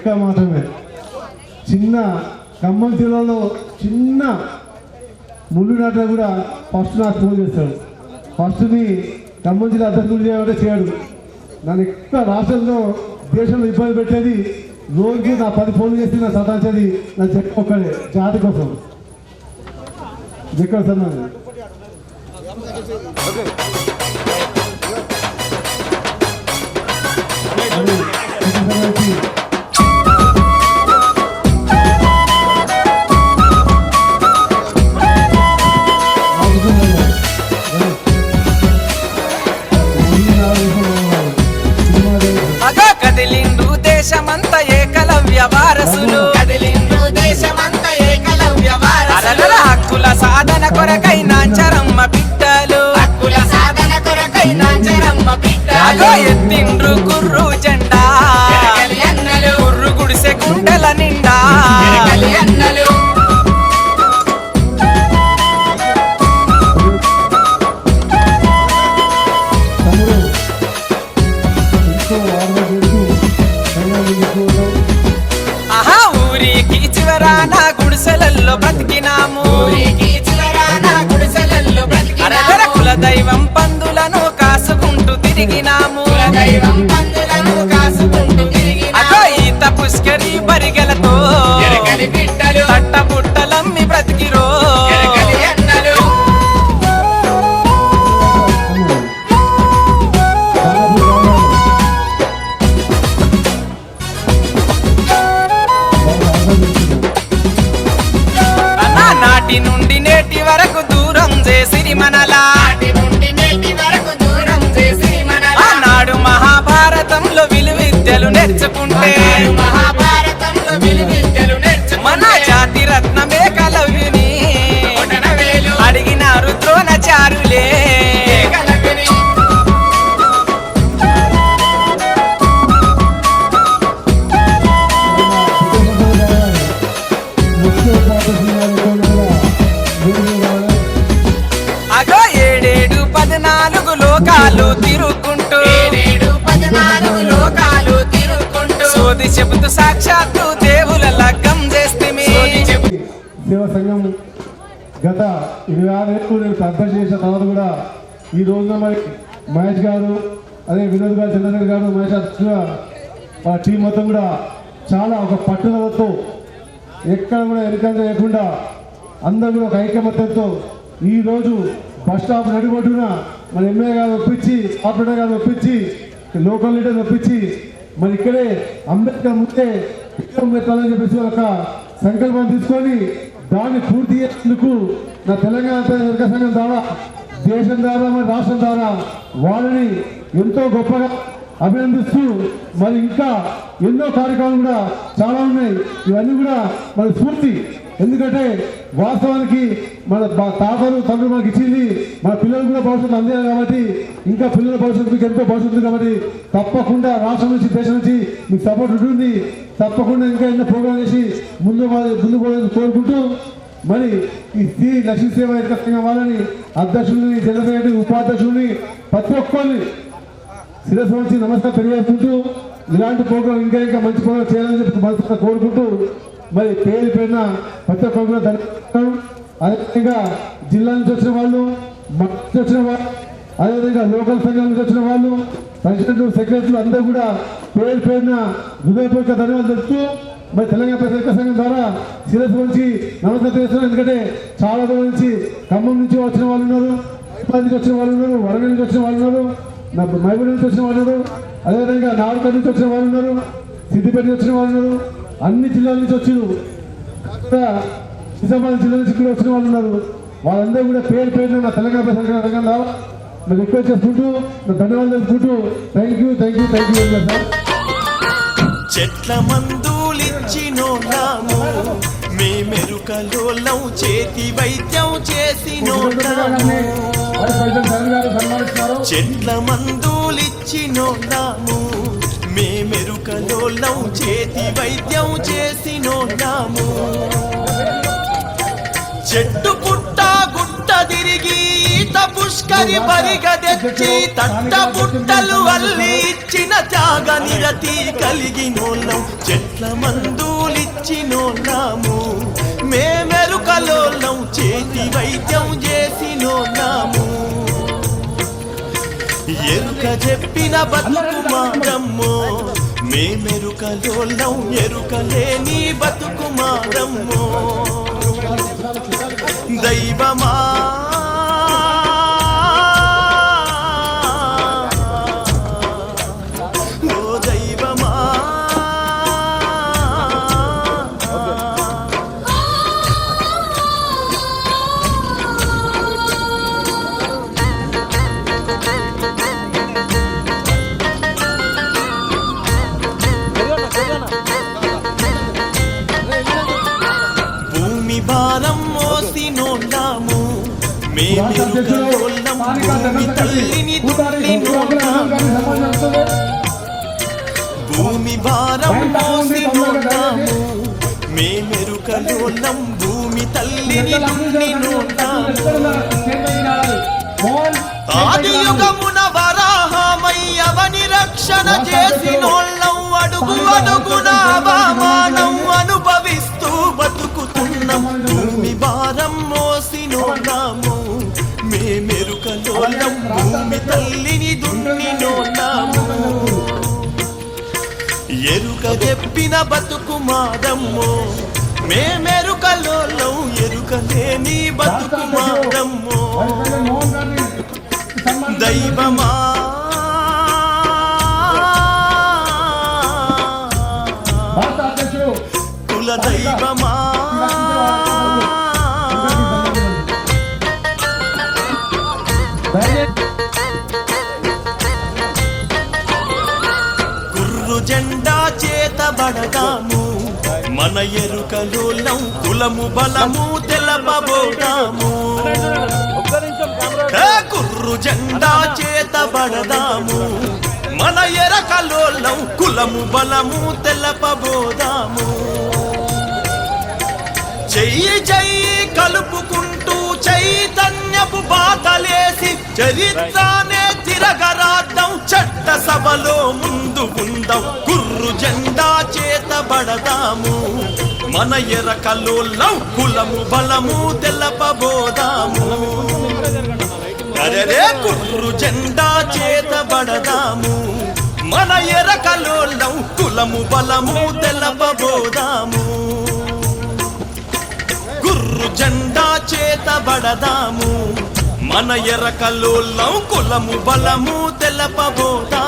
లెక్క మాత్రమే. చిన్న ఖమ్మం జిల్లాలో చిన్న ముళ్ళు నాట కూడా ఫస్ట్ నాకు ఫోన్ చేస్తాడు. ఫస్ట్ని ఖమ్మం జిల్లా అధ్యక్షుడు చేయాలంటే చేయడు. నన్ను ఎక్కువ రాష్ట్రంలో దేశంలో ఇబ్బంది పెట్టేది, రోజుకి నా 10 ఫోన్లు చేసి నా సతాంచేది నా జక్క ఒక్కడే జాతి కోసం. జక్క సార్ నాది అగా కదిలిండు దేశమంతా ఏకలవ్య వారసులు, కదిలిండు దేశమంతా ఏకలవ్య వారసులు. హక్కుల సాధన కొరకై నాంచరమ్మ బిడ్డలు, హక్కుల సాధన కొరకై నాంచరమ్మ బిడ్డలు. అగో ఎత్తిండ్రు కుర్రు జెండా, కుర్రు గుడిసె గుండెల నిండా అన్నలు. ఆహా ఊరికి చివరాన గుడిసెలల్లో బ్రతికినాము, ఊరికి చివరాన గుడిసెలల్లో బ్రతికినాము. కుల దైవం పందులను కాసుకుంటూ తిరిగినాము, కుల దైవం పందులను కాసుకుంటూ తిరిగినాము. అగో ఈత పుష్కరి బరిగెలతో బిడ్డలు తట్ట బుట్టలమ్మి బ్రతికిరో అన్నలు. నాటి నుండి నేటి వరకు దూరం చేసిరి మనలా, నాటి నుండి నేటి వరకు దూరం చేసిరి మనలా. నాడు మహాభారతంలో విలువిద్యలు నేర్చుకుంటే, మహాభారతంలో విలువిద్యలు నేర్చుకుంటే మన జాతి రత్నమే కలవ్యుని అడిగినారు ద్రోణాచార్యులే. అగో 7-14 లోకాలు తిరుగుకుంటూ, 7-14 లోకాలు తిరుగుకుంటూ సోది చెబుతూ సాక్షాత్తు దేవుల లగ్గం చేస్తిమి. సేవా సంఘం గత 26 ఏళ్ళు నేను అర్థం చేసిన తర్వాత కూడా ఈ రోజున మరి మహేష్ గారు, అదే వినోద్ గారు, చంద్రశేఖర్ గారు, మహేష్ వాళ్ళ టీం మొత్తం కూడా చాలా ఒక పట్టుదలతో ఎక్కడ కూడా వెనుకంజ లేకుండా అందరూ కూడా ఒక ఐకమత్యంతో ఈరోజు బస్ స్టాప్ నడిబొడ్డున మన ఎమ్మెల్యే గారు ఒప్పించి, కార్పొరేటర్ గారు ఒప్పించి, లోకల్ లీడర్ ఒప్పించి మరి ఇక్కడే అంబేద్కర్ ముందే విగ్రహం పెట్టాలని చెప్పేసి ఒక సంకల్పం తీసుకొని దాన్ని పూర్తి చేసేందుకు నా తెలంగాణ వర్గ సంఘం ద్వారా, దేశం ద్వారా, మరి రాష్ట్రం ద్వారా వాళ్ళని ఎంతో గొప్పగా అభినందిస్తూ మరి ఇంకా ఎన్నో కార్యక్రమాలు కూడా చాలా ఉన్నాయి. ఇవన్నీ కూడా మన స్ఫూర్తి. ఎందుకంటే వాస్తవానికి మన తాతలు తండ్రులు మనకి ఇచ్చింది మన పిల్లలు కూడా భవిష్యత్తు అందేయాలి కాబట్టి, ఇంకా పిల్లల భవిష్యత్తుకి ఎంతో భవిష్యత్తు కాబట్టి తప్పకుండా రాష్ట్రం నుంచి, దేశం నుంచి మీకు సపోర్ట్ ఉంటుంది. తప్పకుండా ఇంకా ఎన్నో ప్రోగ్రాం చేసి ముందు పోవాలని కోరుకుంటూ మరి ఈ శ్రీ లక్ష్మీ సేవ సంఘం వాళ్ళని, అధ్యక్షుడిని, జనరల్ సెక్రటరీ, ఉపాధ్యక్షుడిని, ప్రతి ఒక్కరిని శిరస్సు వచ్చి నమస్కారం తెలియజేసుకుంటూ ఇలాంటి ప్రోగ్రాం ఇంకా మంచి ప్రోగ్రాం చేయాలని చెప్పి మనసుగా కోరుకుంటూ మరి పేరు పేరున ప్రతి ఒక్కరు కూడా ధన్యవాదాలు. అదేవిధంగా జిల్లా నుంచి వచ్చిన వాళ్ళు, మంత్రి నుంచి వచ్చిన వాళ్ళు, అదేవిధంగా లోకల్ సంఘాల నుంచి వచ్చిన వాళ్ళు, ప్రెసిడెంట్లు, సెక్రటరీలు అందరూ కూడా పేరు పేరున హృదయపూర్వక ధన్యవాదాలు తెలుపుతూ మరి తెలంగాణ ప్రజల సంఘం ద్వారా శిరస్సు నుంచి నమస్కారం తెలియజేస్తున్నాం. ఎందుకంటే చాలా దూరం నుంచి, ఖమ్మం నుంచి వచ్చిన వాళ్ళు ఉన్నారు, నుంచి వచ్చిన వాళ్ళు ఉన్నారు, వరంగల్ నుంచి వచ్చిన వాళ్ళు ఉన్నారు, మైబూర్ నుంచి వచ్చిన వాళ్ళు ఉన్నారు, అదేవిధంగా నాగపల్లి నుంచి వచ్చిన వాళ్ళు ఉన్నారు, సిద్దిపేట నుంచి వచ్చిన వాళ్ళు ఉన్నారు, అన్ని జిల్లాల నుంచి వచ్చిరు, నిజామాబాద్ జిల్లా నుంచి కూడా వచ్చిన వాళ్ళు ఉన్నారు. వాళ్ళందరూ కూడా పేరు పేరున నా తెలంగాణ సంఘం ద్వారా మీరు రిక్వెస్ట్ చేసుకుంటూ నా ధన్యవాదాలు తెలుసుకుంటూ థ్యాంక్ యూ సార్. చెట్ల మందులిచ్చినోన్నాము మేమెరుకలోలం చేతి వైద్యం చేసినోన్నాము. చెట్ల మందులిచ్చినోన్నాము మేమెరుకలోలం చేతి వైద్యం చేసినోన్నాము. చెట్టు పుట్ట గుట్ట తిరిగి ఈత పుష్కరి బరిగదెచ్చి తట్ట బుట్టలు అల్లి ఇచ్చిన త్యాగ నిరతి కలిగినోళ్ళం చెట్ల మందులిచ్చినోళ్ళము మేమెరుకలోళ్ళం చేతి వైద్యం చేసినోళ్ళము ఎరుక చెప్పిన బతుకు మారమ్మో మేమెరుకలోళ్ళం ఎరుకలేని బతుకు మారమ్మో దైవమా ఓ దైవమా భూమి భారం మోసినోళ్ళము మేమెరుకలోళ్ళం భూమి తల్లిని దున్నినోళ్ళము భూమి భారం మోసినోళ్ళము మేమెరుకలోళ్ళం భూమి తల్లిని దున్నినోళ్ళము ఆది యుగమున వరాహమయ్యవని రక్షణ చేసినోళ్ళం అడుగు అడుగున అవమానం అనుభవిస్తూ బతుకుతున్నాం భూమి భారం మోసినోళ్ళము మేమెరుకలోళ్ళం భూమి తల్లిని దున్నినోళ్ళము ఎరుక చెప్పిన బతుకు మాదమ్మో మేమెరుకలోళ్ళం ఎరుకలేని బతుకు మాదమ్మో దైవమా కుల దైవమా కుర్రు జెండా చేతబడదాము మన ఎరుకలోళ్ళం కులము బలము తెలపబోదాము కుర్రు జెండా చేతబడదాము మన ఎరకలోళ్ళం కులము బలము తెలపబోదాము చెయ్యి చెయ్యి కలుపుకుంటూ చైతన్యపు బాటలేసి చరిత్రనే తిరగరాద్దాం చట్ట సభలో ముందు ఉందాం కుర్రు జెండా చేతబడదాము మన ఎరకలోళ్ళం కులము బలము తెలపబోదాము అరే కుర్రు జెండా చేతబడదాము మన ఎరకలోళ్ళం కులము బలము తెలపబోదాము కుర్రు జెండా చేతబడదాము మన ఎరకలోళ్ళం కులము బలము తెలపబోదాము